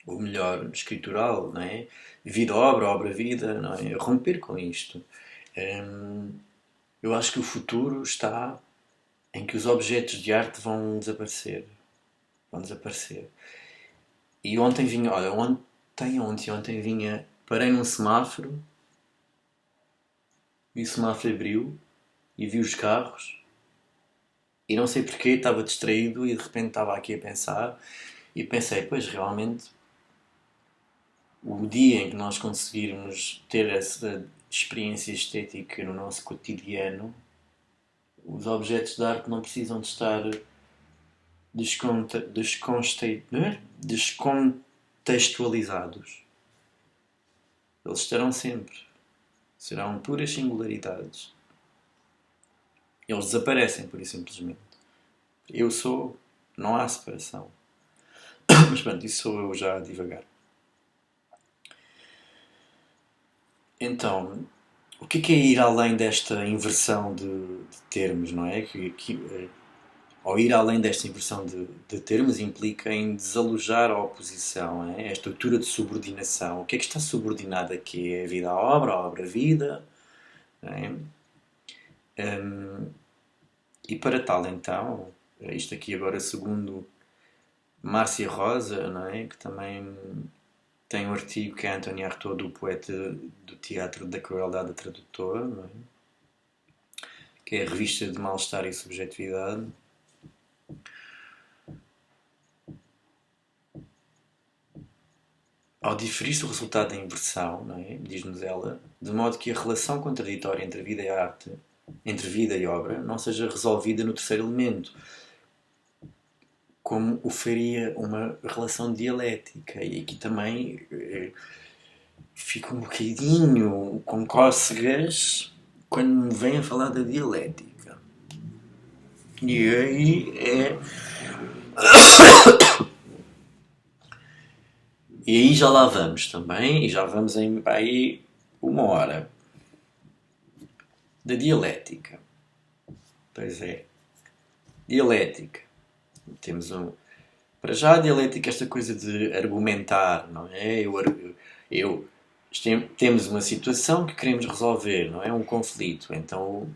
A: Ou melhor, escritural, não é? Vida-obra, obra-vida, não é? Romper com isto. Eu acho que o futuro está em que os objetos de arte vão desaparecer. Vão desaparecer. E ontem vinha, olha, ontem vinha, parei num semáforo e o semáforo abriu e vi os carros e não sei porquê, estava distraído e de repente estava aqui a pensar e pensei, pois realmente o dia em que nós conseguirmos ter essa experiência estética no nosso cotidiano, os objetos de arte não precisam de estar descontextualizados. Eles estarão sempre. Serão puras singularidades. Eles desaparecem, pura e simplesmente. Eu sou, não há separação. Mas pronto, isso sou eu já a divagar. Então, o que é ir além desta inversão de termos, não é? Ao ir além desta inversão de termos implica em desalojar a oposição, é? A estrutura de subordinação. O que é que está subordinado aqui? É a vida à obra, a obra à vida? É? E para tal, então, isto aqui agora segundo Márcia Rosa, não é? Que também tem um artigo que é António Artaud, do poeta do teatro da crueldade da tradutora, não é? Que é a revista de mal-estar e subjetividade. Ao diferir-se o resultado da inversão, não é? Diz-nos ela, de modo que a relação contraditória entre vida e arte, entre vida e obra, não seja resolvida no terceiro elemento, como o faria uma relação dialética. E aqui também fico um bocadinho com cócegas quando me vem a falar da dialética. E aí é. E aí já lá vamos também, e já vamos em aí uma hora. Da dialética. Pois é. Dialética. Temos um. Para já a dialética, esta coisa de argumentar, não é? Temos uma situação que queremos resolver, não é? Um conflito, então,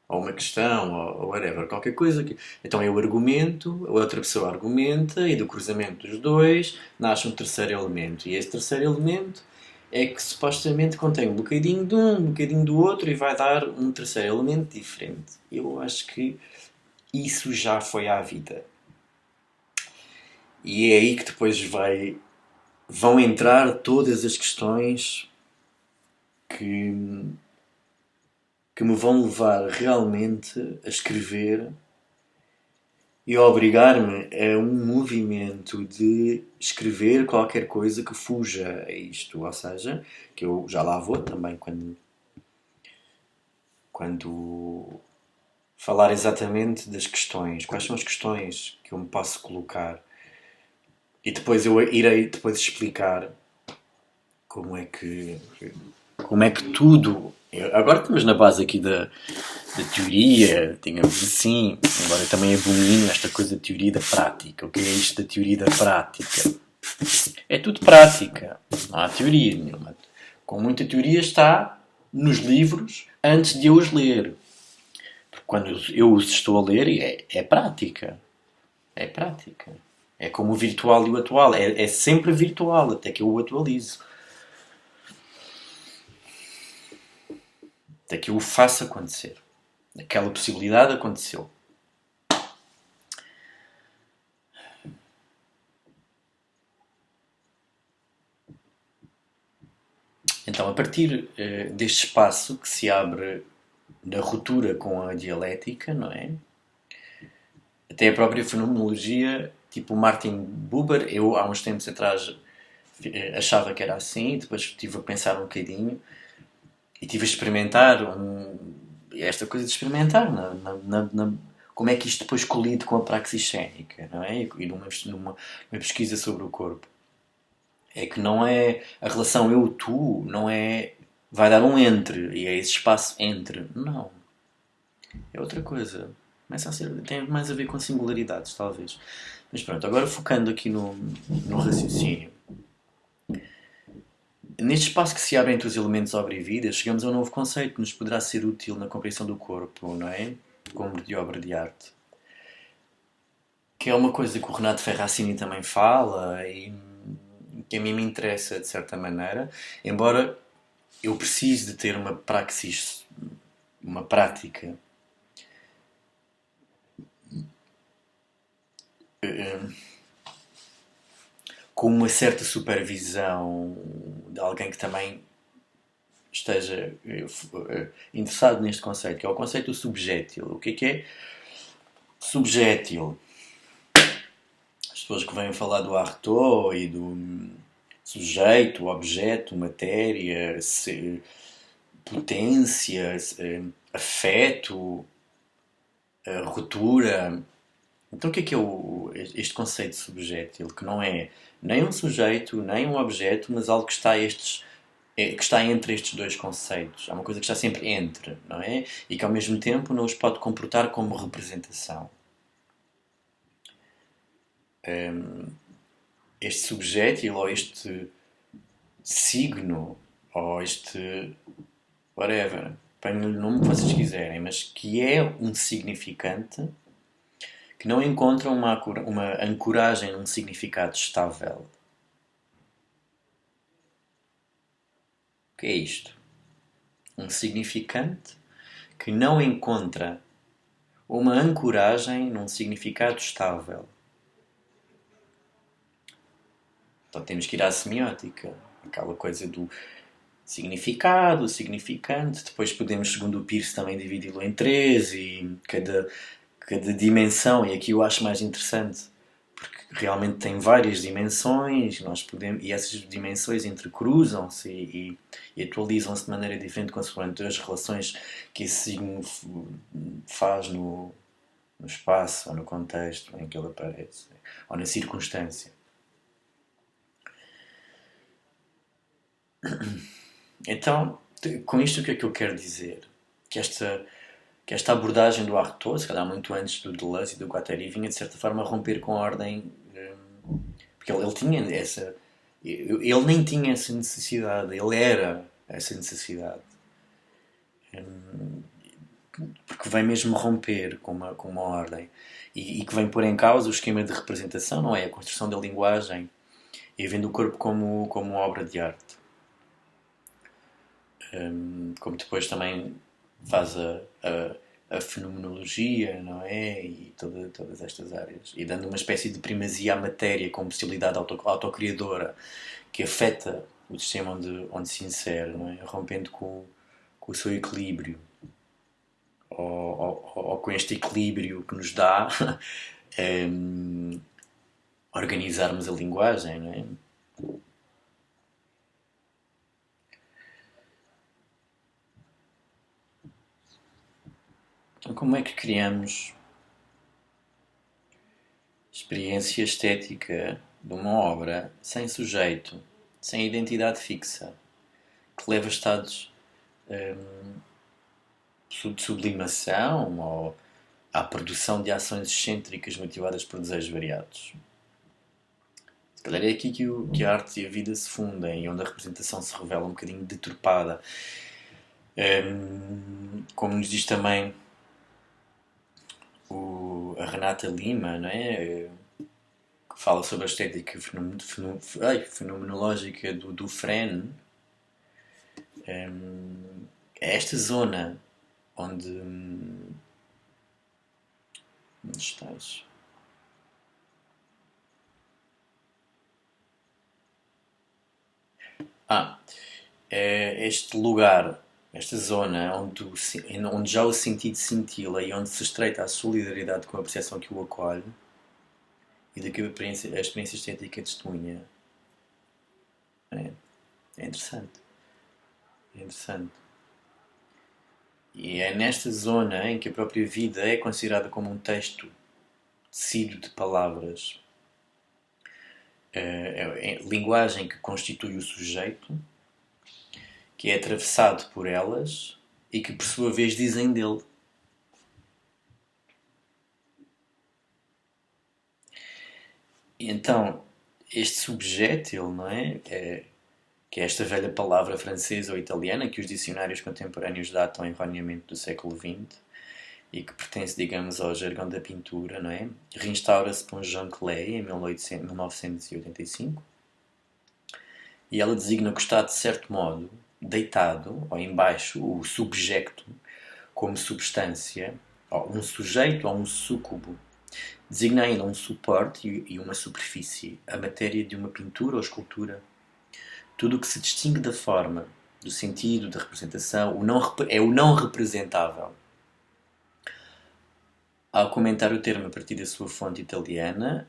A: ou uma questão, ou whatever, qualquer coisa. Então eu argumento, a outra pessoa argumenta, e do cruzamento dos dois nasce um terceiro elemento. E esse terceiro elemento é que supostamente contém um bocadinho de um bocadinho do outro, e vai dar um terceiro elemento diferente. Eu acho que isso já foi à vida. E é aí que depois vão entrar todas as questões que, que me vão levar realmente a escrever e a obrigar-me a um movimento de escrever qualquer coisa que fuja a isto. Ou seja, que eu já lá vou também quando falar exatamente das questões. Quais são as questões que eu me posso colocar? E depois eu irei depois explicar como é que tudo. Agora estamos na base aqui da teoria, digamos assim, embora eu também abomino esta coisa da teoria da prática. O que é isto da teoria da prática? É tudo prática, não há teoria nenhuma. Com muita teoria está nos livros antes de eu os ler. Porque quando eu os estou a ler, é prática. É prática. É como o virtual e o atual. É sempre virtual, até que eu o atualizo. Até que eu o faça acontecer. Aquela possibilidade aconteceu. Então, a partir deste espaço que se abre na ruptura com a dialética, não é? Até a própria fenomenologia, tipo o Martin Buber, eu há uns tempos atrás achava que era assim, depois estive a pensar um bocadinho e estive a experimentar esta coisa de experimentar como é que isto depois colide com a praxis cénica, não é? E numa pesquisa sobre o corpo. É que não é a relação eu-tu, não é vai dar um entre e é esse espaço entre. Não. É outra coisa. Começa a ser, tem mais a ver com singularidades, talvez. Mas pronto, agora focando aqui no raciocínio. Neste espaço que se abre entre os elementos obra e vida, chegamos a um novo conceito que nos poderá ser útil na compreensão do corpo, não é? Como de obra de arte. Que é uma coisa que o Renato Ferracini também fala e que a mim me interessa de certa maneira, embora eu precise de ter uma praxis, uma prática com uma certa supervisão de alguém que também esteja interessado neste conceito, que é o conceito do subjétil. O que é subjétil? As pessoas que vêm falar do Artaud e do sujeito, objeto, matéria, potência, afeto, ruptura. Então o que é este conceito de subjétil? Que não é nem um sujeito, nem um objeto, mas algo que está que está entre estes dois conceitos. É uma coisa que está sempre entre, não é? E que ao mesmo tempo não os pode comportar como representação. Este subjétil ou este signo ou este whatever, ponham-lhe o nome que vocês quiserem, mas que é um significante que não encontra uma ancoragem num significado estável. O que é isto? Um significante que não encontra uma ancoragem num significado estável. Então temos que ir à semiótica, aquela coisa do significado, significante. Depois podemos, segundo o Peirce, também dividi-lo em três e cada dimensão, e aqui eu acho mais interessante, porque realmente tem várias dimensões, e essas dimensões entrecruzam-se e atualizam-se de maneira diferente consoante as relações que esse signo faz no espaço, ou no contexto em que ele aparece, ou na circunstância. Então, com isto o que é que eu quero dizer? Que esta abordagem do Artaud, se calhar muito antes do Deleuze e do Guattari, vinha de certa forma a romper com a ordem, porque ele tinha essa, ele nem tinha essa necessidade, ele era essa necessidade, porque vem mesmo romper com uma ordem e que vem pôr em causa o esquema de representação, não é? A construção da linguagem e vendo o corpo como obra de arte. Como depois também faz a fenomenologia, não é? E todas estas áreas. E dando uma espécie de primazia à matéria como possibilidade autocriadora que afeta o sistema onde se insere, não é? Rompendo com o seu equilíbrio. Ou com este equilíbrio que nos dá organizarmos a linguagem, não é? Então, como é que criamos experiência estética de uma obra sem sujeito, sem identidade fixa, que leva a estados de sublimação ou à produção de ações excêntricas motivadas por desejos variados? Se calhar é aqui que a arte e a vida se fundem e onde a representação se revela um bocadinho deturpada. Como nos diz também a Renata Lima, não é? Que fala sobre a estética fenomenológica do Dufresne. É esta zona onde. Onde estás? É este lugar, esta zona onde já o sentido cintila e onde se estreita a solidariedade com a percepção que o acolhe e da que a experiência estética testemunha. É interessante. É interessante. E é nesta zona em que a própria vida é considerada como um texto tecido de palavras, linguagem que constitui o sujeito, que é atravessado por elas e que por sua vez dizem dele. E então, este subjétil, não é? Que é esta velha palavra francesa ou italiana que os dicionários contemporâneos datam erroneamente do século XX e que pertence, digamos, ao jargão da pintura, não é? Reinstaura-se por Jean Clay em 1985 e ela designa que está, de certo modo, deitado ou embaixo o subjecto como substância, ou um sujeito ou um súcubo. Designa ainda um suporte e uma superfície, a matéria de uma pintura ou escultura. Tudo o que se distingue da forma, do sentido, da representação, é o não representável. Ao comentar o termo a partir da sua fonte italiana,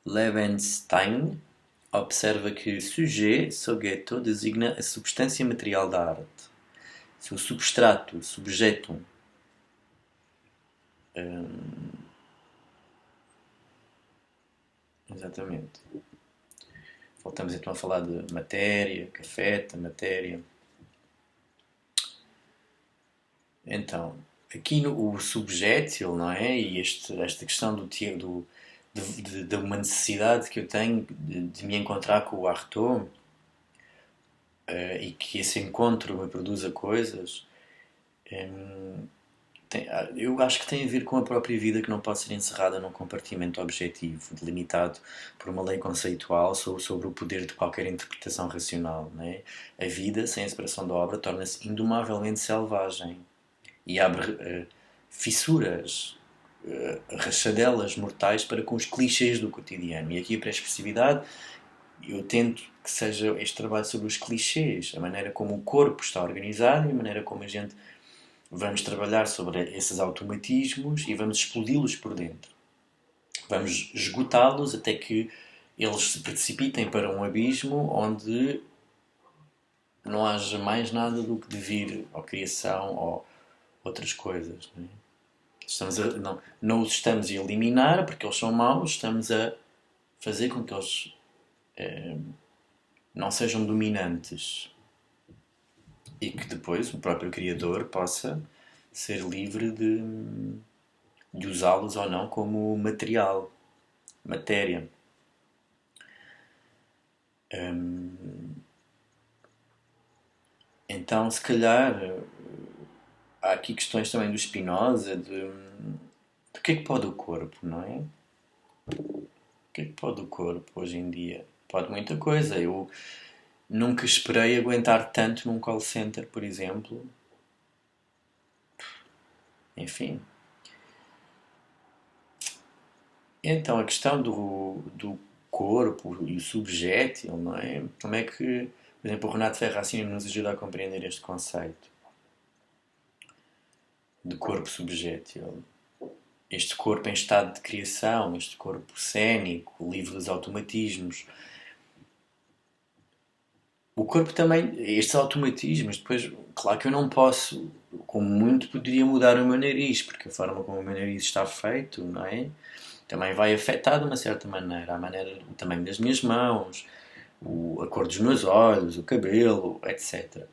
A: Levenstein observa que sujet, soggetto, designa a substância material da arte, seu substrato, subjeto. Exatamente. Voltamos então a falar de matéria, que afeta matéria. Então, aqui o subjétil, não é? E esta questão de uma necessidade que eu tenho de me encontrar com o Artaud e que esse encontro me produza coisas, eu acho que tem a ver com a própria vida que não pode ser encerrada num compartimento objetivo, delimitado por uma lei conceitual sobre o poder de qualquer interpretação racional. Não é? A vida, sem a separação da obra, torna-se indomavelmente selvagem e abre fissuras, rachadelas mortais para com os clichês do cotidiano. E aqui, para a expressividade, eu tento que seja este trabalho sobre os clichês, a maneira como o corpo está organizado e a maneira como a gente vamos trabalhar sobre esses automatismos e vamos explodi-los por dentro. Vamos esgotá-los até que eles se precipitem para um abismo onde não haja mais nada do que devir ou criação ou outras coisas. Não, é? Não os estamos a eliminar porque eles são maus, estamos a fazer com que eles não sejam dominantes e que depois o próprio criador possa ser livre de usá-los ou não como material, matéria. Então, se calhar, há aqui questões também do Spinoza, do que é que pode o corpo, não é? O que é que pode o corpo hoje em dia? Pode muita coisa. Eu nunca esperei aguentar tanto num call center, por exemplo. enfim. Então, a questão do corpo e o subjétil, não é? Como é que, por exemplo, o Renato Ferracini nos ajuda a compreender este conceito de corpo subjétil? Este corpo em estado de criação, este corpo cénico, livre dos automatismos. O corpo também, estes automatismos, depois, claro que eu não posso, como muito, poderia mudar o meu nariz, porque a forma como o meu nariz está feito, não é? Também vai afetar de uma certa maneira, a maneira, o tamanho das minhas mãos, a cor dos meus olhos, o cabelo, etc.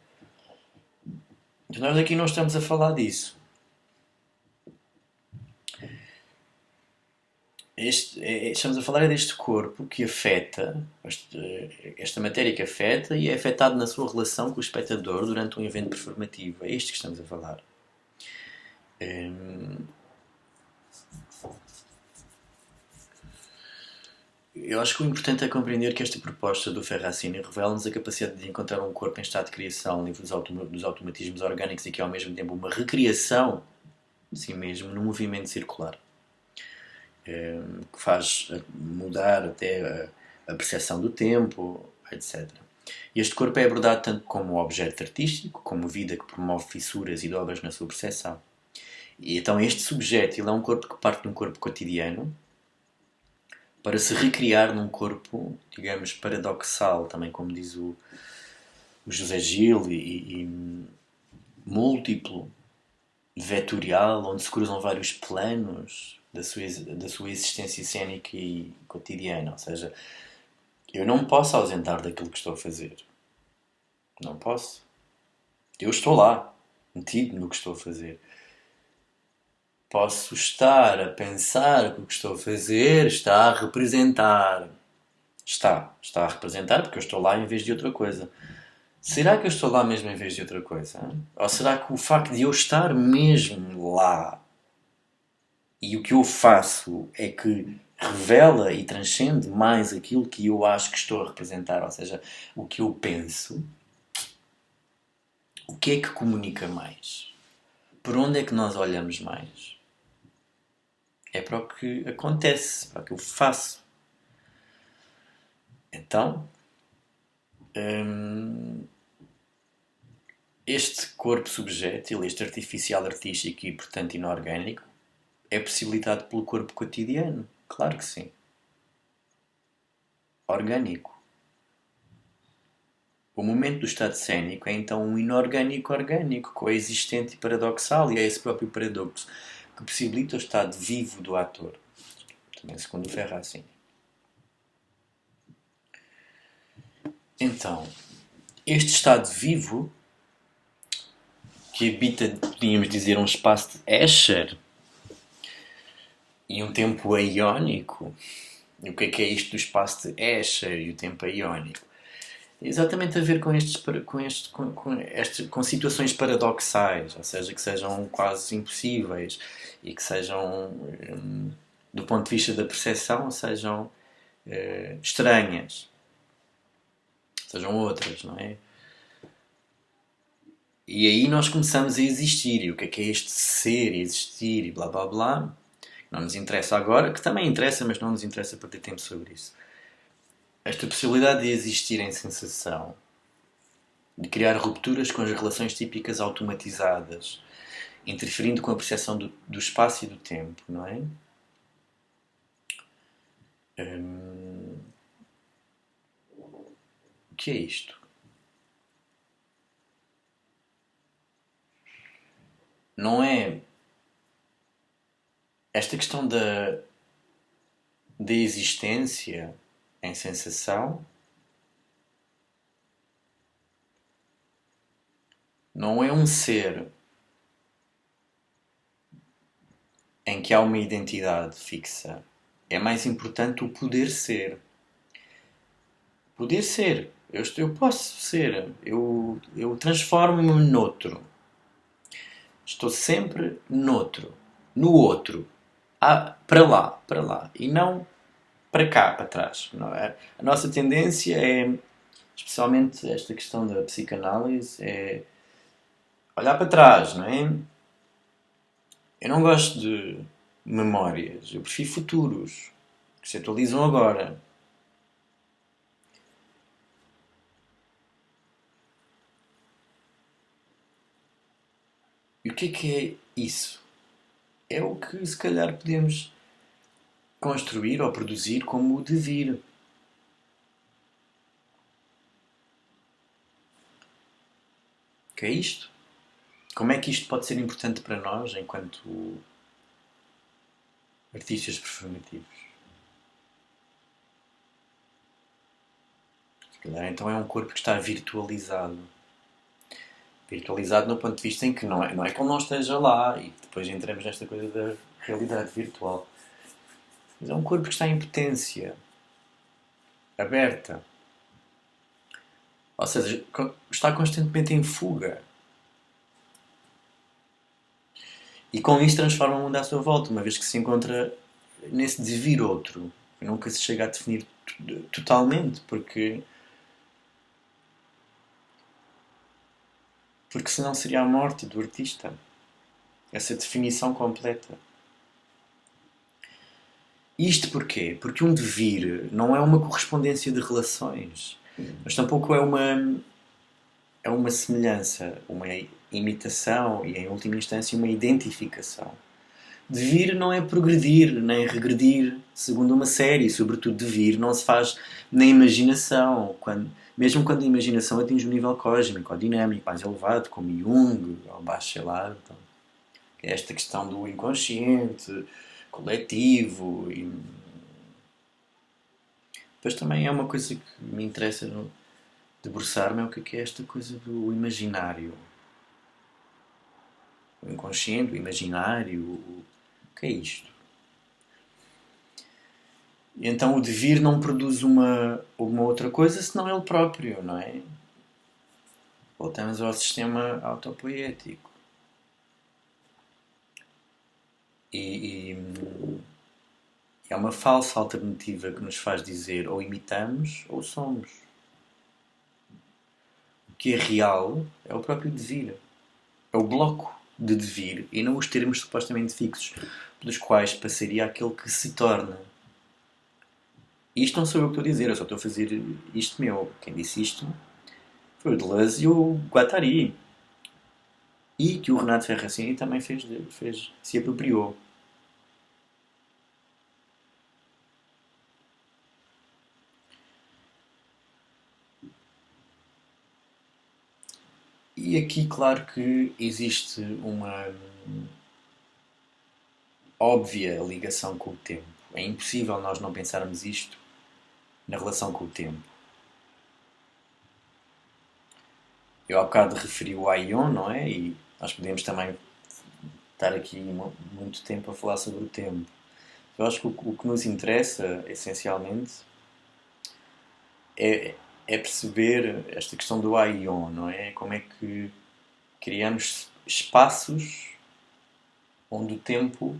A: Mas nós aqui não estamos a falar disso. Estamos a falar deste corpo que afeta, esta matéria que afeta e é afetado na sua relação com o espectador durante um evento performativo. É isto que estamos a falar. Eu acho que o importante é compreender que esta proposta do Ferracini revela-nos a capacidade de encontrar um corpo em estado de criação, livre dos automatismos orgânicos e que é ao mesmo tempo uma recriação de si mesmo num movimento circular. Que faz mudar até a percepção do tempo, etc. Este corpo é abordado tanto como objeto artístico, como vida que promove fissuras e dobras na sua percepção. E então este subjeto ele é um corpo que parte de um corpo cotidiano para se recriar num corpo, digamos, paradoxal, também como diz o José Gil, e múltiplo, vetorial, onde se cruzam vários planos da sua existência cênica e cotidiana. Ou seja, eu não me posso ausentar daquilo que estou a fazer. Não posso. Eu estou lá, metido no que estou a fazer. Posso estar a pensar que o que estou a fazer está a representar. Está a representar porque eu estou lá em vez de outra coisa. Será que eu estou lá mesmo em vez de outra coisa? Ou será que o facto de eu estar mesmo lá e o que eu faço é que revela e transcende mais aquilo que eu acho que estou a representar, ou seja, o que eu penso, o que é que comunica mais? Por onde é que nós olhamos mais? É para o que acontece, para o que eu faço. Então, este corpo subjétil, este artificial artístico e, portanto, inorgânico, é possibilitado pelo corpo cotidiano. Claro que sim. Orgânico. O momento do estado cênico é então um inorgânico orgânico, coexistente e paradoxal, e é esse próprio paradoxo que possibilita o estado vivo do ator. Também segundo o Ferracini. Então, este estado vivo, que habita, podíamos dizer, um espaço de Escher e um tempo aiónico. E o que é isto do espaço de Escher e o tempo aiónico? Tem exatamente a ver com situações paradoxais, ou seja, que sejam quase impossíveis e que sejam, do ponto de vista da percepção, sejam estranhas, sejam outras, não é? E aí nós começamos a existir. E o que é este ser, existir e blá blá blá? Não nos interessa agora, que também interessa, mas não nos interessa perder tempo sobre isso. Esta possibilidade de existir em sensação, de criar rupturas com as relações típicas automatizadas, interferindo com a percepção do espaço e do tempo, não é? O que é isto? Não é esta questão da existência em sensação, não é um ser em que há uma identidade fixa. É mais importante o poder ser. Poder ser. Eu posso ser. Eu transformo-me noutro. Estou sempre noutro. No outro. Para lá, para lá. E não para cá, para trás. Não é? A nossa tendência é, especialmente esta questão da psicanálise, é olhar para trás, não é? Eu não gosto de memórias, eu prefiro futuros, que se atualizam agora. E o que é isso? É o que se calhar podemos construir ou produzir como o devir. O que é isto? Como é que isto pode ser importante para nós enquanto artistas performativos? Se calhar então é um corpo que está virtualizado. Virtualizado no ponto de vista em que não é que ele não esteja lá e depois entramos nesta coisa da realidade virtual. Mas é um corpo que está em potência, aberta. Ou seja, está constantemente em fuga. E com isso transforma o mundo à sua volta, uma vez que se encontra nesse devir outro. Nunca se chega a definir totalmente, porque senão seria a morte do artista. Essa definição completa. Isto porquê? Porque um devir não é uma correspondência de relações, mas tampouco é uma semelhança, uma imitação e, em última instância, uma identificação. Devir não é progredir nem regredir, segundo uma série. Sobretudo, devir não se faz na imaginação, mesmo quando a imaginação atinge um nível cósmico ou dinâmico mais elevado, como Jung ou Bachelard. Então, é esta questão do inconsciente, coletivo. E depois também é uma coisa que me interessa debruçar-me, é o que é esta coisa do imaginário. O inconsciente, o imaginário, o que é isto? E então o devir não produz uma outra coisa senão ele próprio, não é? Voltamos ao sistema autopoético. E é uma falsa alternativa que nos faz dizer ou imitamos ou somos. O que é real é o próprio devir. É o bloco de devir e não os termos supostamente fixos, pelos quais passaria aquele que se torna. E isto não sou eu que estou a dizer, eu só estou a fazer isto meu. Quem disse isto foi o Deleuze e o Guattari. E que o Renato Ferracini também se apropriou. E aqui, claro que existe uma óbvia ligação com o tempo. É impossível nós não pensarmos isto na relação com o tempo. Eu há bocado referi o Aion, não é? E nós podemos também estar aqui muito tempo a falar sobre o tempo. Eu acho que o que nos interessa, essencialmente, é, é perceber esta questão do Aion, não é? Como é que criamos espaços onde o tempo,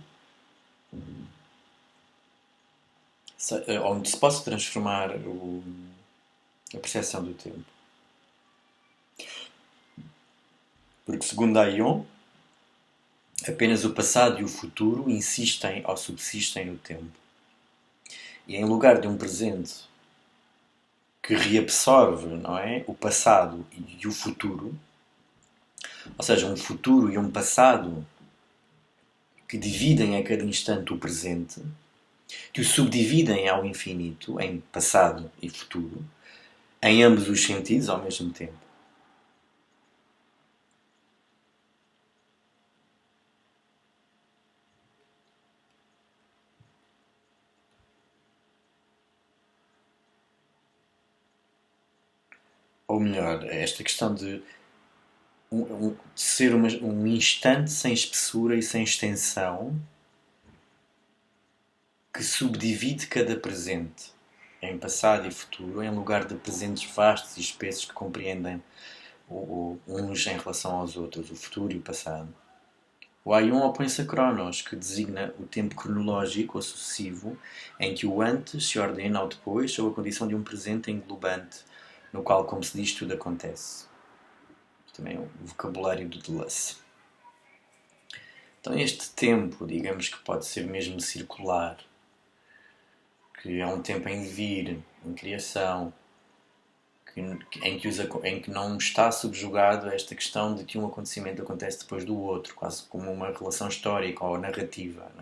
A: onde se possa transformar a percepção do tempo. Porque, segundo Aion, apenas o passado e o futuro insistem ou subsistem no tempo. E em lugar de um presente que reabsorve, não é, o passado e o futuro, ou seja, um futuro e um passado que dividem a cada instante o presente, que o subdividem ao infinito em passado e futuro, em ambos os sentidos ao mesmo tempo. Ou melhor, esta questão de ser um instante sem espessura e sem extensão que subdivide cada presente em passado e futuro, em lugar de presentes vastos e espessos que compreendem uns em relação aos outros, o futuro e o passado. O Aion opõe-se a Cronos, que designa o tempo cronológico ou sucessivo em que o antes se ordena ao depois sob a condição de um presente englobante, no qual, como se diz, tudo acontece. Também é o vocabulário do Deleuze. Então este tempo, digamos que pode ser mesmo circular, que é um tempo em vir, em criação, em que não está subjugado a esta questão de que um acontecimento acontece depois do outro, quase como uma relação histórica ou narrativa.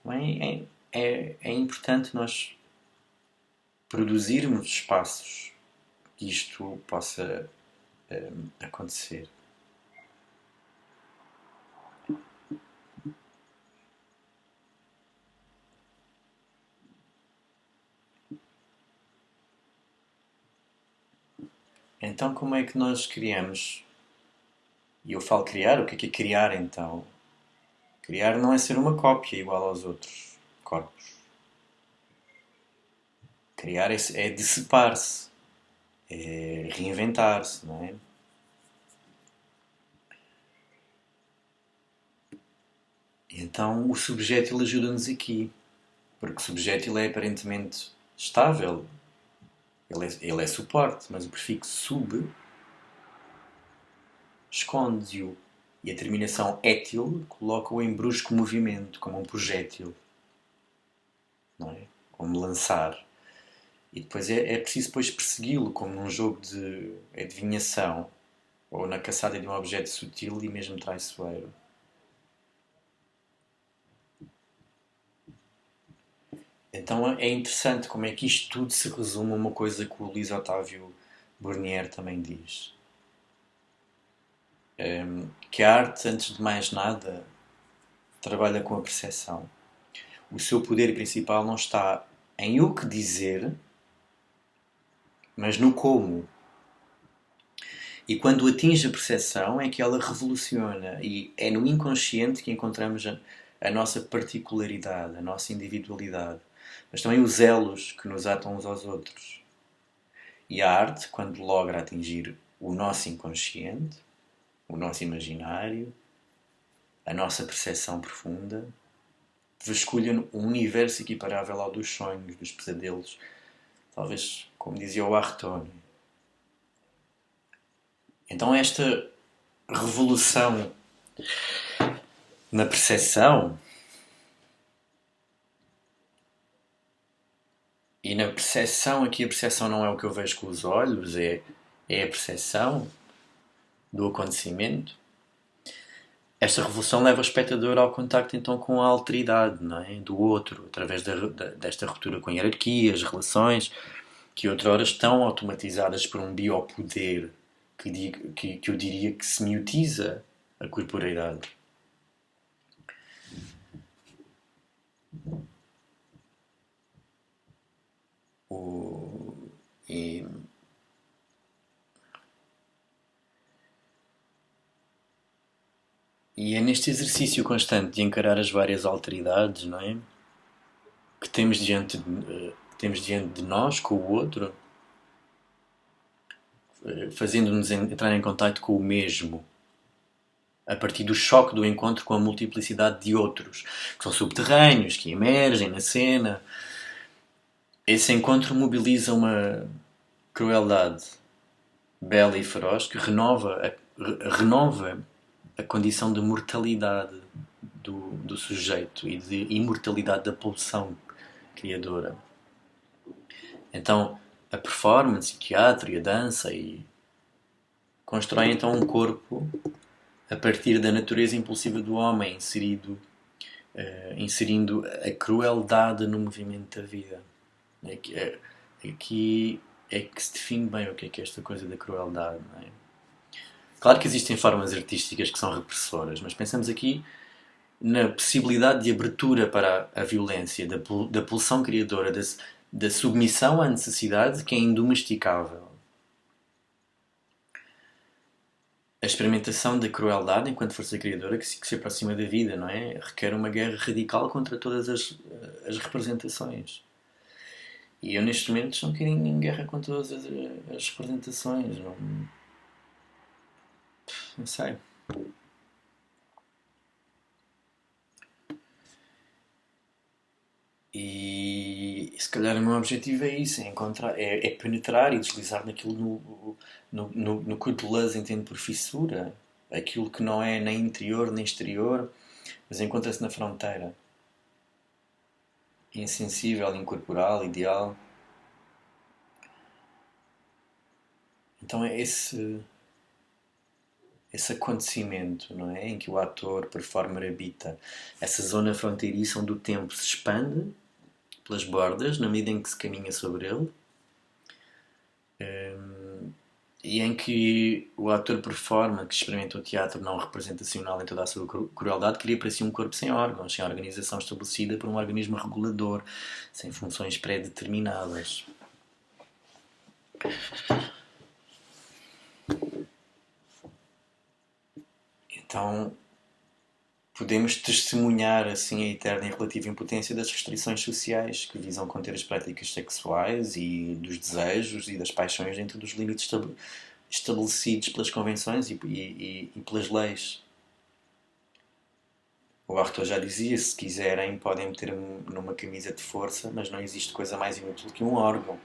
A: Não é? Então é importante nós produzirmos espaços que isto possa acontecer. Então, como é que nós criamos? E eu falo criar, o que é criar então? Criar não é ser uma cópia igual aos outros corpos. Criar é dissipar-se, é reinventar-se, não é? Então o subjétil ajuda-nos aqui, porque o subjétil é aparentemente estável, ele é suporte, mas o prefixo sub esconde-o. E a terminação étil coloca-o em brusco movimento, como um projétil. Não é? Como lançar. E depois é preciso depois persegui-lo, como num jogo de adivinhação, ou na caçada de um objeto sutil e mesmo traiçoeiro. Então é interessante como é que isto tudo se resume a uma coisa que o Luís Otávio Burnier também diz. Que a arte, antes de mais nada, trabalha com a percepção. O seu poder principal não está em o que dizer, mas no como. E quando atinge a percepção é que ela revoluciona. E é no inconsciente que encontramos a nossa particularidade, a nossa individualidade. Mas também os elos que nos atam uns aos outros. E a arte, quando logra atingir o nosso inconsciente, o nosso imaginário, a nossa percepção profunda, vasculha um universo equiparável ao dos sonhos, dos pesadelos. Talvez, como dizia o Artone. Então esta revolução na percepção e na percepção, aqui a percepção não é o que eu vejo com os olhos, é a percepção do acontecimento. Esta revolução leva o espectador ao contacto então com a alteridade, não é? Do outro, através desta ruptura com hierarquias, relações que outrora estão automatizadas por um biopoder que eu diria que semiotiza a corporeidade. E é neste exercício constante de encarar as várias alteridades, não é? Que temos diante de nós, com o outro, fazendo-nos entrar em contato com o mesmo, a partir do choque do encontro com a multiplicidade de outros, que são subterrâneos, que emergem na cena. Esse encontro mobiliza uma crueldade bela e feroz que renova a condição de mortalidade do sujeito e de imortalidade da pulsão criadora. Então, a performance, o teatro e a dança constroem então um corpo a partir da natureza impulsiva do homem, inserindo a crueldade no movimento da vida. Aqui é que se define bem o que é esta coisa da crueldade. Não é? Claro que existem formas artísticas que são repressoras, mas pensamos aqui na possibilidade de abertura para a violência, da pulsão criadora, da submissão à necessidade que é indomesticável. A experimentação da crueldade enquanto força criadora que se aproxima da vida, não é? Requer uma guerra radical contra todas as representações. E eu neste momento estou um bocadinho em guerra com todas as representações. Não sei. E se calhar o meu objetivo é isso, é penetrar e deslizar naquilo no que o Deleuze entende por fissura, aquilo que não é nem interior nem exterior, mas encontra-se na fronteira, insensível, incorporal, ideal. Então é esse acontecimento, não é? Em que o ator, performer, habita essa zona fronteiriça onde o tempo se expande pelas bordas na medida em que se caminha sobre ele, e em que o ator performa, que experimenta o teatro não representacional em toda a sua crueldade, cria para si um corpo sem órgãos, sem organização estabelecida por um organismo regulador, sem funções pré-determinadas. Então, podemos testemunhar assim a eterna e relativa impotência das restrições sociais que visam conter as práticas sexuais e dos desejos e das paixões dentro dos limites estabelecidos pelas convenções e pelas leis. O Arthur já dizia, se quiserem podem meter-me numa camisa de força, mas não existe coisa mais inútil que um órgão.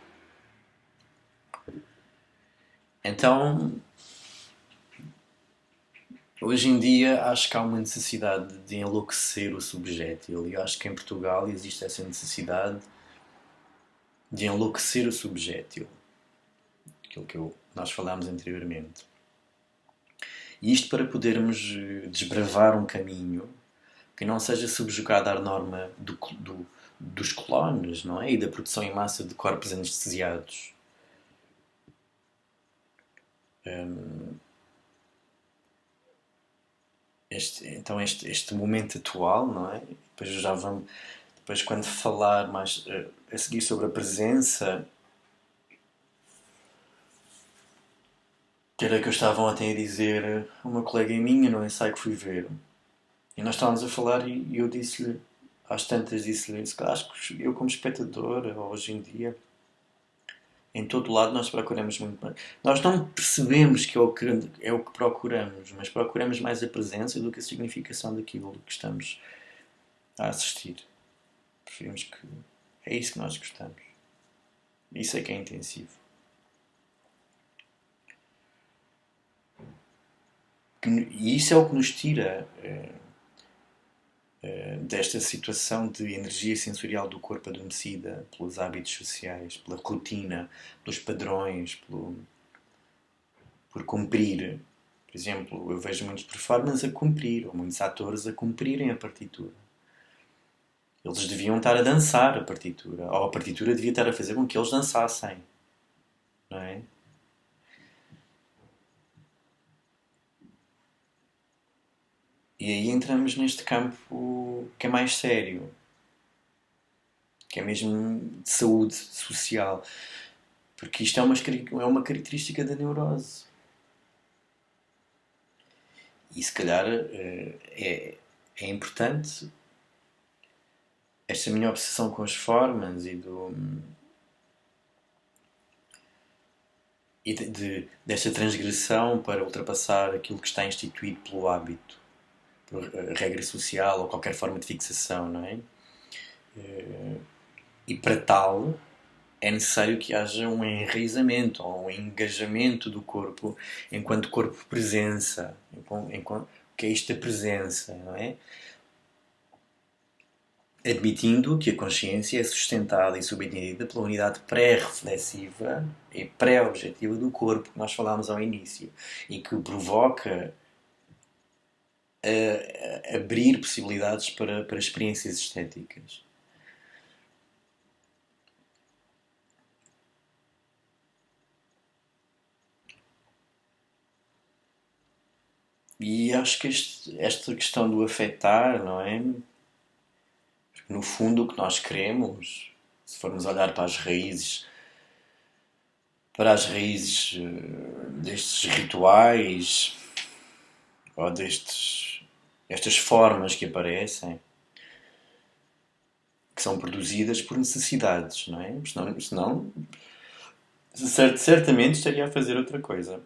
A: Então, hoje em dia acho que há uma necessidade de enlouquecer o subjétil, e acho que em Portugal existe essa necessidade de enlouquecer o subjétil, aquilo que nós falámos anteriormente. E isto para podermos desbravar um caminho que não seja subjugado à norma dos clones, não é? E da produção em massa de corpos anestesiados. Este momento atual, não é? Depois quando falar mais a seguir sobre a presença, que era que eu estava ontem a dizer a uma colega minha no ensaio que fui ver. E nós estávamos a falar e eu disse-lhe, às tantas disse-lhe, acho que eu como espectador, hoje em dia, em todo lado nós procuramos muito mais. Nós não percebemos que é o que procuramos, mas procuramos mais a presença do que a significação daquilo que estamos a assistir. Preferimos que é isso que nós gostamos. Isso é que é intensivo. E isso é o que nos tira desta situação de energia sensorial do corpo adormecida pelos hábitos sociais, pela rotina, pelos padrões, por cumprir. Por exemplo, eu vejo muitos performers a cumprir, ou muitos atores a cumprirem a partitura. Eles deviam estar a dançar a partitura, ou a partitura devia estar a fazer com que eles dançassem, não é? E aí entramos neste campo que é mais sério, que é mesmo de saúde social, porque isto é uma característica da neurose. E se calhar é importante esta minha obsessão com as formas desta transgressão para ultrapassar aquilo que está instituído pelo hábito, por regra social ou qualquer forma de fixação, não é? E para tal é necessário que haja um enraizamento ou um engajamento do corpo enquanto corpo presença, que é isto da presença, não é? Admitindo que a consciência é sustentada e subentendida pela unidade pré-reflexiva e pré-objetiva do corpo que nós falámos ao início e que provoca abrir possibilidades para experiências estéticas. E acho que esta questão do afetar, não é? No fundo, o que nós queremos, se formos olhar para as raízes destes rituais ou estas formas que aparecem, que são produzidas por necessidades, não é? Senão certamente estaria a fazer outra coisa.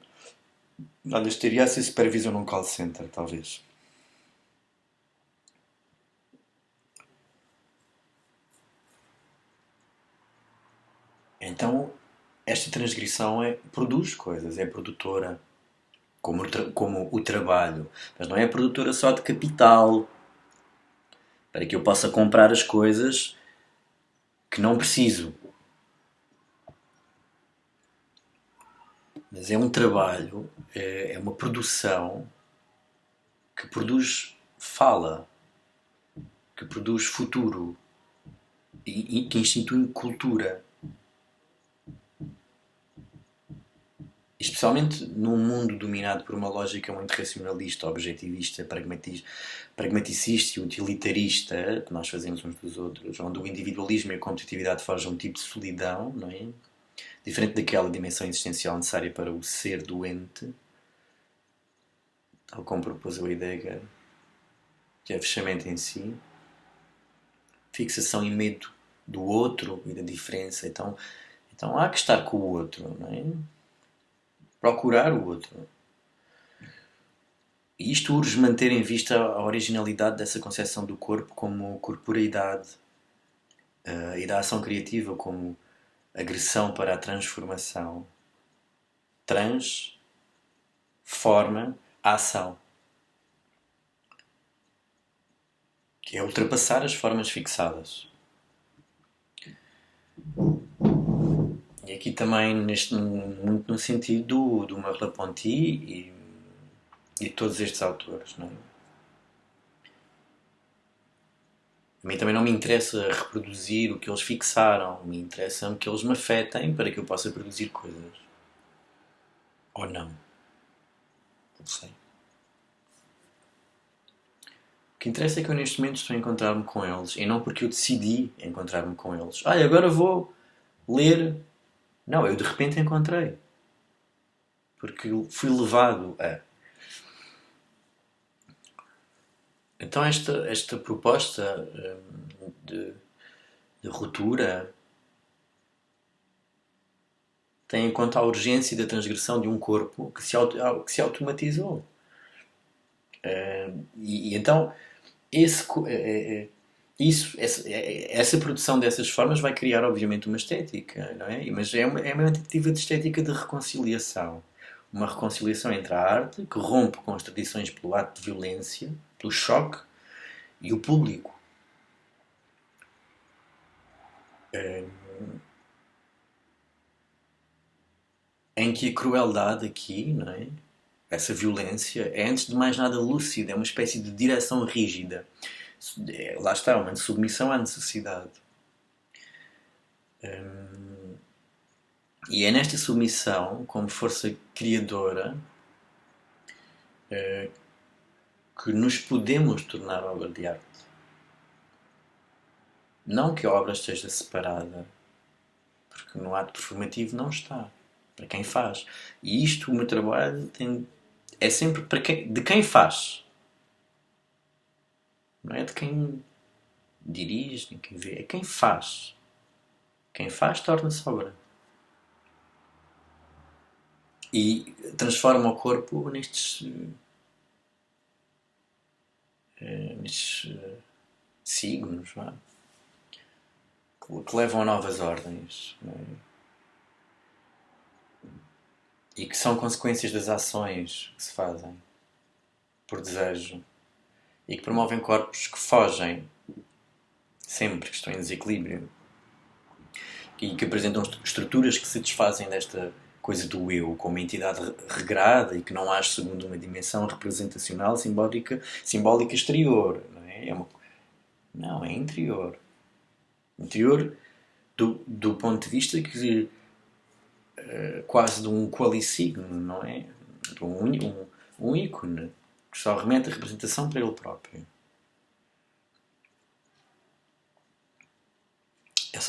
A: Olha, estaria a ser supervisor num call center, talvez. Então, esta transgressão produz coisas, é produtora, como o trabalho. Mas não é produtora só de capital, para que eu possa comprar as coisas que não preciso. Mas é um trabalho, é uma produção que produz fala, que produz futuro e que institui cultura. Especialmente num mundo dominado por uma lógica muito racionalista, objetivista, pragmaticista e utilitarista, que nós fazemos uns dos outros, onde o individualismo e a competitividade forjam um tipo de solidão, não é? Diferente daquela dimensão existencial necessária para o ser doente, tal como propôs o Heidegger, que é fechamento em si, fixação e medo do outro e da diferença. Então há que estar com o outro, não é? Procurar o outro. E isto urge manter em vista a originalidade dessa concepção do corpo como corporeidade e da ação criativa como agressão para a transformação. Transforma a ação. Que é ultrapassar as formas fixadas. E aqui também, muito no sentido do Merleau-Ponty e todos estes autores, não é? A mim também não me interessa reproduzir o que eles fixaram, me interessa que eles me afetem para que eu possa produzir coisas. Ou não. Não sei. O que interessa é que eu neste momento estou a encontrar-me com eles e não porque eu decidi encontrar-me com eles. Agora vou ler. Não, eu de repente encontrei. Porque fui levado a. Então esta proposta de ruptura tem em conta a urgência da transgressão de um corpo que se automatizou. E então essa produção dessas formas vai criar obviamente uma estética, não é? Mas é uma tentativa de estética de reconciliação. Uma reconciliação entre a arte, que rompe com as tradições pelo ato de violência, pelo choque, e o público. Em que a crueldade aqui, não é? Essa violência, é antes de mais nada lúcida, é uma espécie de direção rígida. Lá está, uma submissão à necessidade. E é nesta submissão, como força criadora, que nos podemos tornar obra de arte. Não que a obra esteja separada, porque no ato performativo não está. Para quem faz. E isto, o meu trabalho, é sempre de quem faz. Não é de quem dirige, nem quem vê. É quem faz. Quem faz torna-se obra. E transforma o corpo nestes signos, não é? Que levam a novas ordens, não é? E que são consequências das ações que se fazem por desejo e que promovem corpos que fogem sempre, que estão em desequilíbrio e que apresentam estruturas que se desfazem desta coisa do eu como entidade regrada e que não age segundo uma dimensão representacional simbólica exterior, não é? Não, é interior. Interior do ponto de vista que quase de um qualisigno, não é? De um ícone que só remete a representação para ele próprio.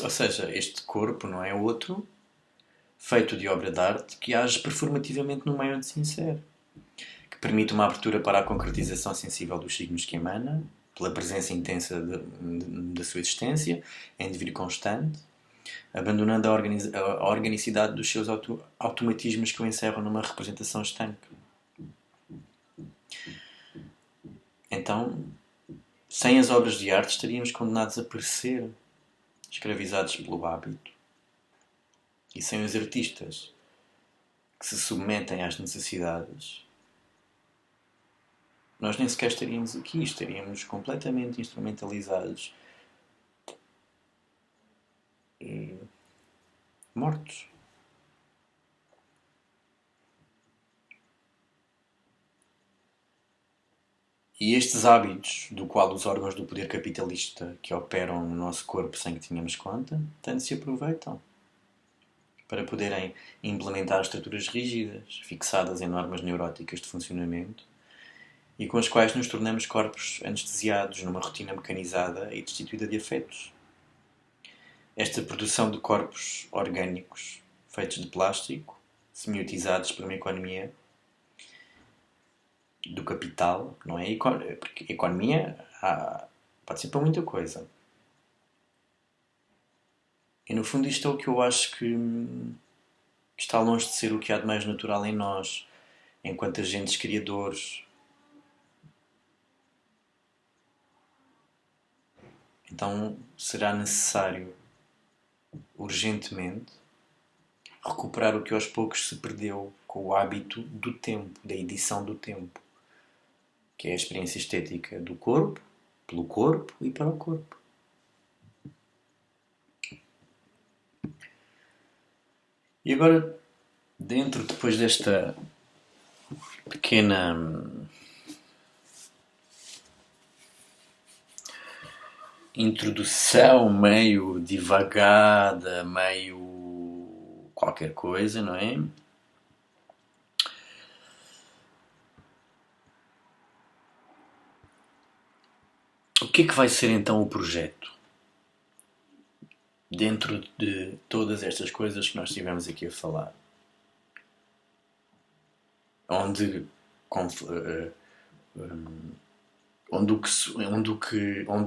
A: Ou seja, este corpo não é outro, feito de obra de arte, que age performativamente no meio onde se insere, que permite uma abertura para a concretização sensível dos signos que emana, pela presença intensa da sua existência, em dever constante, abandonando a organicidade dos seus automatismos que o encerram numa representação estanque. Então, sem as obras de arte, estaríamos condenados a perecer, escravizados pelo hábito. E sem os artistas que se submetem às necessidades, nós nem sequer estaríamos aqui, estaríamos completamente instrumentalizados, mortos. E estes hábitos, do qual os órgãos do poder capitalista que operam no nosso corpo sem que tenhamos conta, tanto se aproveitam para poderem implementar estruturas rígidas, fixadas em normas neuróticas de funcionamento, e com as quais nos tornamos corpos anestesiados numa rotina mecanizada e destituída de afetos. Esta produção de corpos orgânicos, feitos de plástico, semiotizados por uma economia do capital, não é? Porque a economia pode ser para muita coisa. E no fundo isto é o que eu acho que está longe de ser o que há de mais natural em nós, enquanto agentes criadores. Então será necessário, urgentemente, recuperar o que aos poucos se perdeu com o hábito do tempo, da edição do tempo, que é a experiência estética do corpo, pelo corpo e para o corpo. E agora, depois desta pequena introdução meio divagada, meio qualquer coisa, não é? O que é que vai ser então o projeto? Dentro de todas estas coisas que nós estivemos aqui a falar. Onde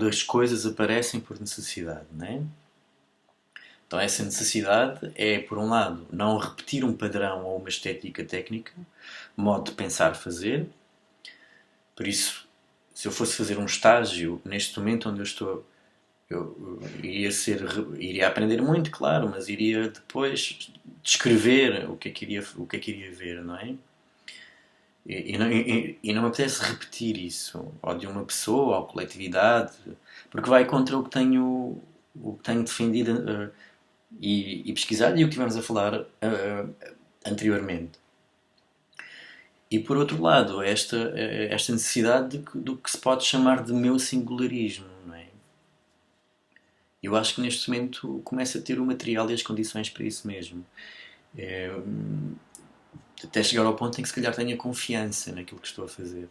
A: as coisas aparecem por necessidade, não é? Então essa necessidade é, por um lado, não repetir um padrão ou uma estética técnica, modo de pensar, fazer. Por isso, se eu fosse fazer um estágio neste momento onde eu estou, eu iria aprender muito, claro, mas iria depois descrever o que é que iria ver, não é? E não me apetece repetir isso, ou de uma pessoa, ou coletividade, porque vai contra o que tenho defendido e pesquisado e o que tivemos a falar anteriormente. E por outro lado, esta necessidade do que se pode chamar de meu singularismo, não é? Eu acho que neste momento começa a ter o material e as condições para isso mesmo. Até chegar ao ponto em que se calhar tenha confiança naquilo que estou a fazer.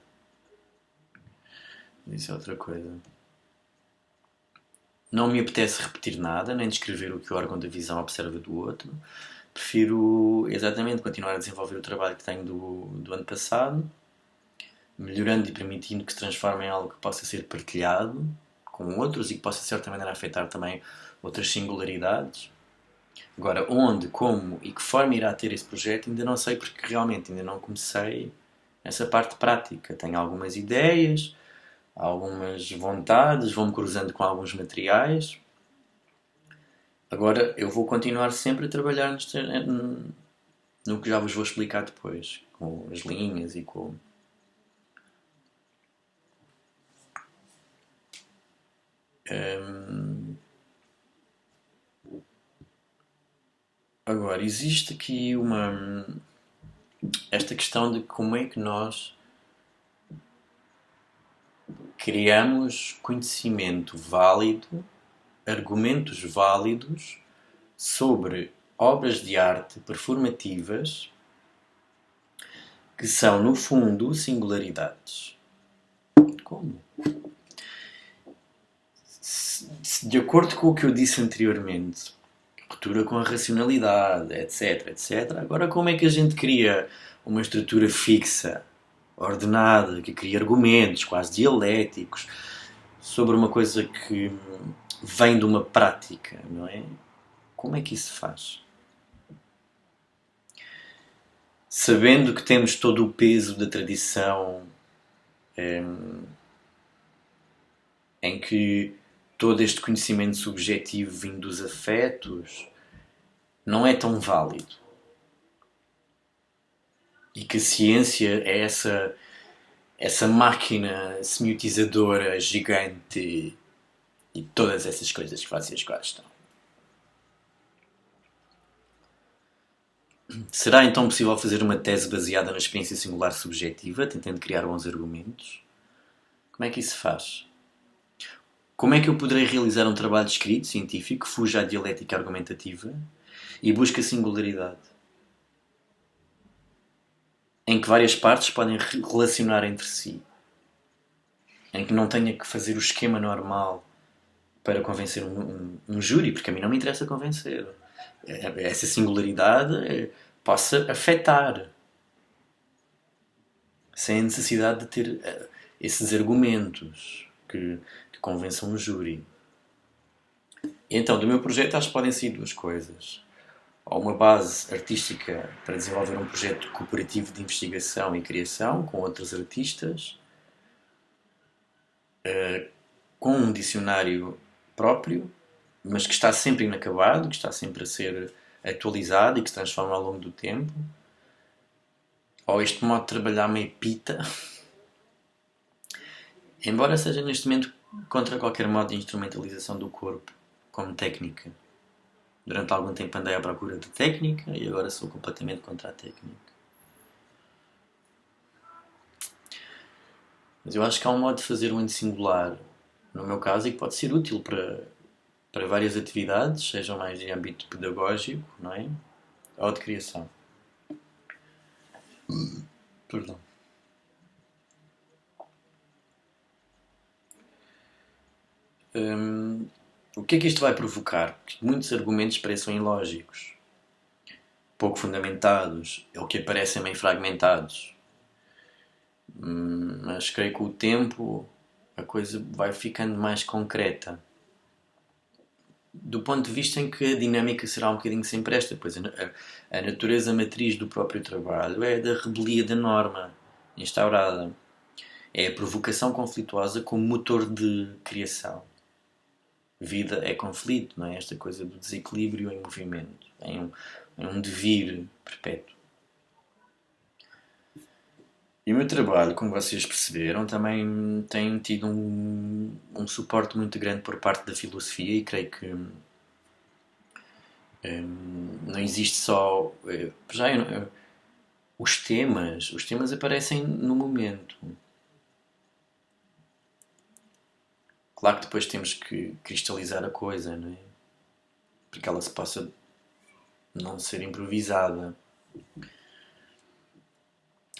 A: Isso é outra coisa. Não me apetece repetir nada, nem descrever o que o órgão da visão observa do outro. Prefiro exatamente continuar a desenvolver o trabalho que tenho do ano passado, melhorando e permitindo que se transforme em algo que possa ser partilhado com outros e que possa de certa maneira afetar também outras singularidades. Agora, onde, como e que forma irá ter esse projeto ainda não sei, porque realmente ainda não comecei essa parte prática. Tenho algumas ideias, algumas vontades, vou-me cruzando com alguns materiais. Agora, eu vou continuar sempre a trabalhar no que já vos vou explicar depois, com as linhas e com... Agora, existe aqui esta questão de como é que nós criamos conhecimento válido, argumentos válidos sobre obras de arte performativas que são, no fundo, singularidades. Como? De acordo com o que eu disse anteriormente, ruptura com a racionalidade, etc, etc. Agora, como é que a gente cria uma estrutura fixa, ordenada, que cria argumentos quase dialéticos sobre uma coisa que vem de uma prática, não é? Como é que isso se faz? Sabendo que temos todo o peso da tradição em que todo este conhecimento subjetivo vindo dos afetos não é tão válido. E que a ciência é essa máquina semiotizadora gigante e todas essas coisas que vocês gostam. Será então possível fazer uma tese baseada na experiência singular subjetiva, tentando criar bons argumentos? Como é que isso se faz? Como é que eu poderei realizar um trabalho escrito, científico, que fuja à dialética argumentativa e busque a singularidade? Em que várias partes podem relacionar entre si. Em que não tenha que fazer o esquema normal para convencer um júri, porque a mim não me interessa convencer. Essa singularidade possa afetar. Sem a necessidade de ter esses argumentos que convençam um júri. E então, do meu projeto, acho que podem ser duas coisas. Ou uma base artística para desenvolver um projeto cooperativo de investigação e criação com outros artistas, com um dicionário próprio, mas que está sempre inacabado, que está sempre a ser atualizado e que se transforma ao longo do tempo. Ou este modo de trabalhar meio pita, embora seja neste momento contra qualquer modo de instrumentalização do corpo como técnica. Durante algum tempo andei à procura de técnica e agora sou completamente contra a técnica. Mas eu acho que há um modo de fazer muito singular, no meu caso, e que pode ser útil para várias atividades, sejam mais de âmbito pedagógico, não é? Ou de criação. Perdão. O que é que isto vai provocar? Que muitos argumentos pareçam ilógicos, pouco fundamentados, ou que aparecem meio fragmentados. Mas creio que com o tempo a coisa vai ficando mais concreta. Do ponto de vista em que a dinâmica será um bocadinho sempre esta, pois a natureza matriz do próprio trabalho é da rebelia da norma instaurada. É a provocação conflituosa como motor de criação. Vida é conflito, não é? Esta coisa do desequilíbrio em movimento, em um devir perpétuo. E o meu trabalho, como vocês perceberam, também tem tido um suporte muito grande por parte da filosofia e creio que não existe só... os temas aparecem no momento. Claro que depois temos que cristalizar a coisa, não é? Para que ela se possa não ser improvisada.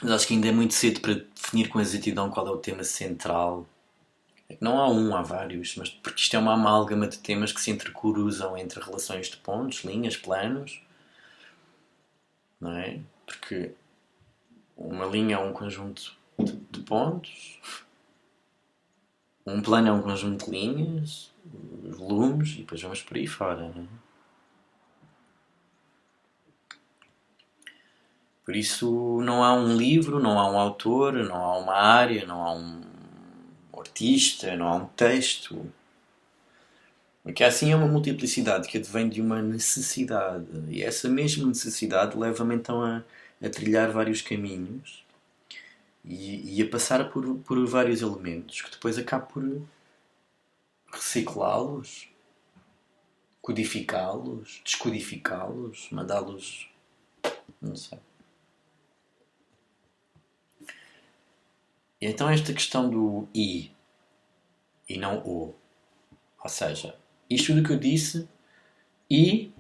A: Mas acho que ainda é muito cedo para definir com exatidão qual é o tema central. Não há um, há vários, mas porque isto é uma amálgama de temas que se entrecruzam entre relações de pontos, linhas, planos, não é? Porque uma linha é um conjunto de pontos, um plano é um conjunto de linhas, volumes, e depois vamos por aí fora, não é? Por isso não há um livro, não há um autor, não há uma área, não há um artista, não há um texto. O que assim é uma multiplicidade que advém de uma necessidade. E essa mesma necessidade leva-me então a trilhar vários caminhos e a passar por vários elementos que depois acabo por reciclá-los, codificá-los, descodificá-los, mandá-los... não sei. E então esta questão do I e não O. Ou seja, isto tudo que eu disse e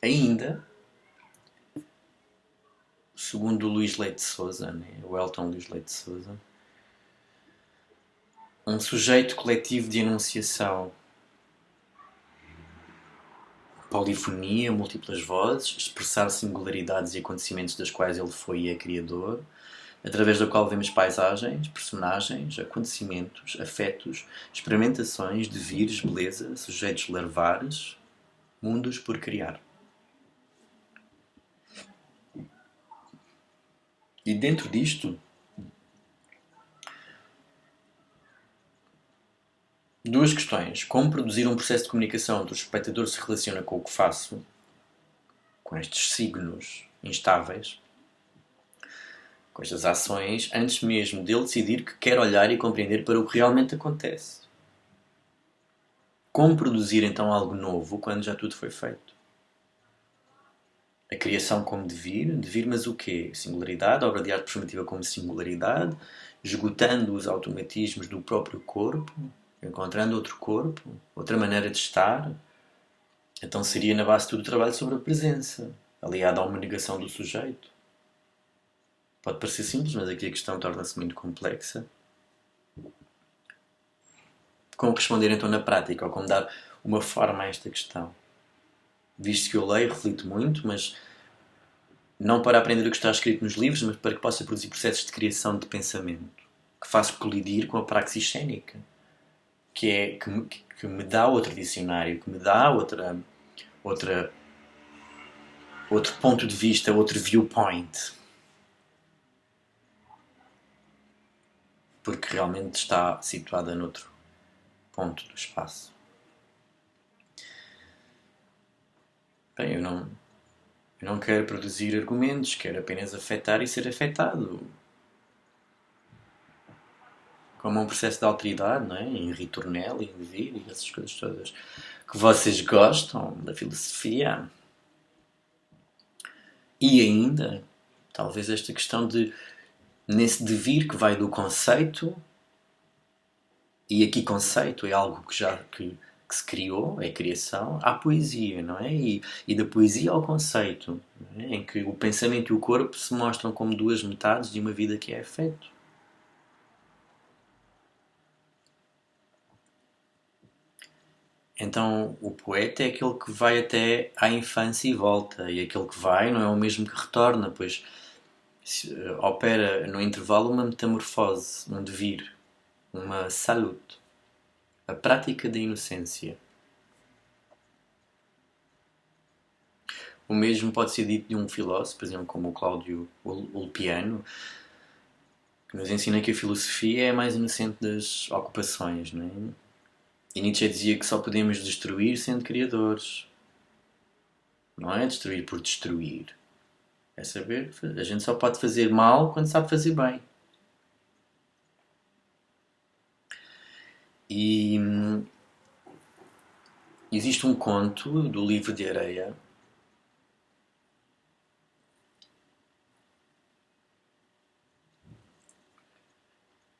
A: ainda, segundo o Luís Leite de Souza, né? O Elton Luís Leite de Souza, um sujeito coletivo de enunciação, polifonia, múltiplas vozes, expressar singularidades e acontecimentos das quais ele foi e é criador, através do qual vemos paisagens, personagens, acontecimentos, afetos, experimentações, devires, beleza, sujeitos larvares, mundos por criar. E dentro disto, duas questões. Como produzir um processo de comunicação onde o espectador se relaciona com o que faço, com estes signos instáveis, com estas ações, antes mesmo dele decidir que quer olhar e compreender para o que realmente acontece. Como produzir então algo novo quando já tudo foi feito? A criação como devir, mas o quê? Singularidade, a obra de arte performativa como singularidade, esgotando os automatismos do próprio corpo, encontrando outro corpo, outra maneira de estar. Então seria na base de tudo o trabalho sobre a presença, aliado a uma negação do sujeito. Pode parecer simples, mas aqui a questão torna-se muito complexa. Como responder então na prática, ou como dar uma forma a esta questão? Visto que eu leio, reflito muito, mas não para aprender o que está escrito nos livros, mas para que possa produzir processos de criação de pensamento, que faço colidir com a praxis cénica, que me dá outro dicionário, que me dá outro ponto de vista, outro viewpoint. Porque realmente está situada noutro ponto do espaço. Bem, eu não quero produzir argumentos, quero apenas afetar e ser afetado. Como um processo de alteridade, não é? Em ritornelli, em devir e essas coisas todas. Que vocês gostam da filosofia. E ainda, talvez esta questão de, nesse devir que vai do conceito, e aqui conceito é algo que se criou, é criação, há poesia, não é? E da poesia ao conceito, não é? Em que o pensamento e o corpo se mostram como duas metades de uma vida que é afeto. Então o poeta é aquele que vai até à infância e volta, e aquele que vai não é o mesmo que retorna, pois opera no intervalo uma metamorfose, um devir, uma salut, a prática da inocência. O mesmo pode ser dito de um filósofo, por exemplo, como o Cláudio Ulpiano, que nos ensina que a filosofia é a mais inocente das ocupações, não é? E Nietzsche dizia que só podemos destruir sendo criadores. Não é destruir por destruir. É saber, a gente só pode fazer mal quando sabe fazer bem. E existe um conto do Livro de Areia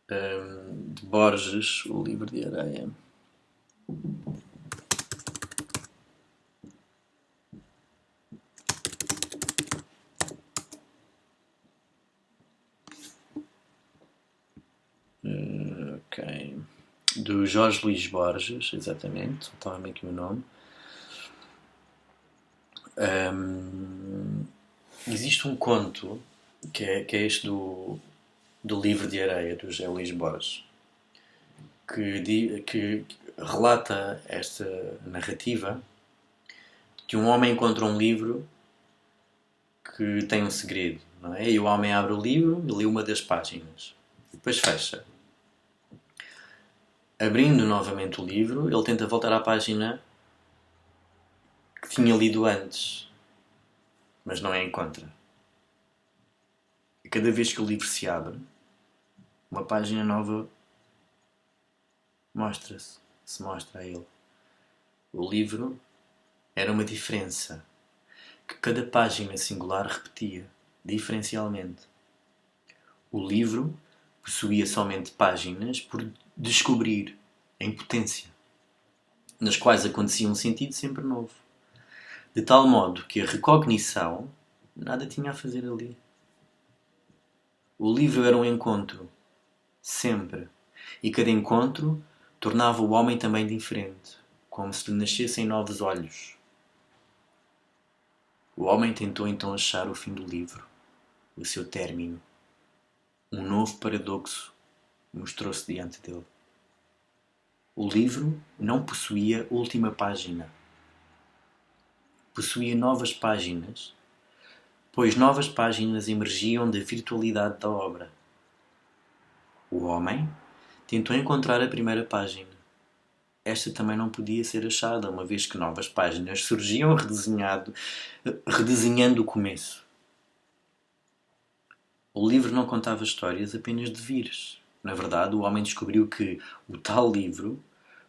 A: de Borges, o Livro de Areia. Ok. Do Jorge Luís Borges, exatamente, estava bem aqui o nome. Existe um conto que é este do Livro de Areia, do José Luís Borges, que relata esta narrativa que um homem encontra um livro que tem um segredo, não é? E o homem abre o livro e lê uma das páginas. Depois fecha. Abrindo novamente o livro, ele tenta voltar à página que tinha lido antes, mas não a encontra. E cada vez que o livro se abre, uma página nova se mostra a ele. O livro era uma diferença que cada página singular repetia, diferencialmente. O livro possuía somente páginas por descobrir, em potência, nas quais acontecia um sentido sempre novo. De tal modo que a recognição nada tinha a fazer ali. O livro era um encontro, sempre, e cada encontro tornava o homem também diferente, como se lhe nascessem novos olhos. O homem tentou então achar o fim do livro, o seu término. Um novo paradoxo mostrou-se diante dele. O livro não possuía última página. Possuía novas páginas, pois novas páginas emergiam da virtualidade da obra. O homem tentou encontrar a primeira página. Esta também não podia ser achada, uma vez que novas páginas surgiam redesenhando o começo. O livro não contava histórias apenas de vires. Na verdade, o homem descobriu que o tal livro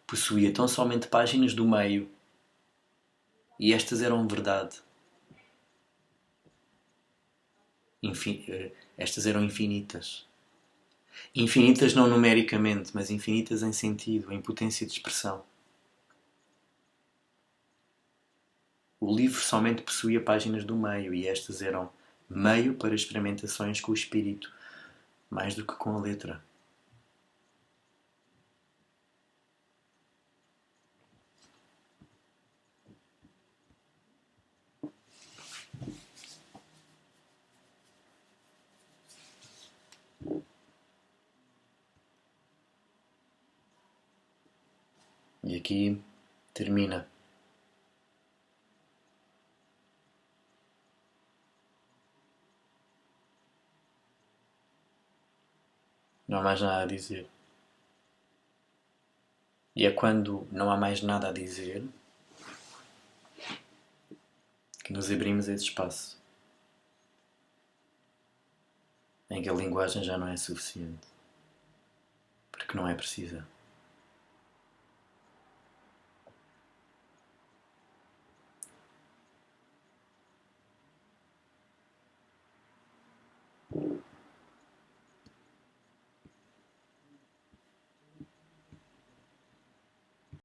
A: possuía tão somente páginas do meio, e estas eram verdade. Estas eram infinitas. Infinitas não numericamente, mas infinitas em sentido, em potência de expressão. O livro somente possuía páginas do meio, e estas eram meio para experimentações com o espírito, mais do que com a letra. E aqui termina. Não há mais nada a dizer. E é quando não há mais nada a dizer que nos abrimos a esse espaço em que a linguagem já não é suficiente, porque não é precisa.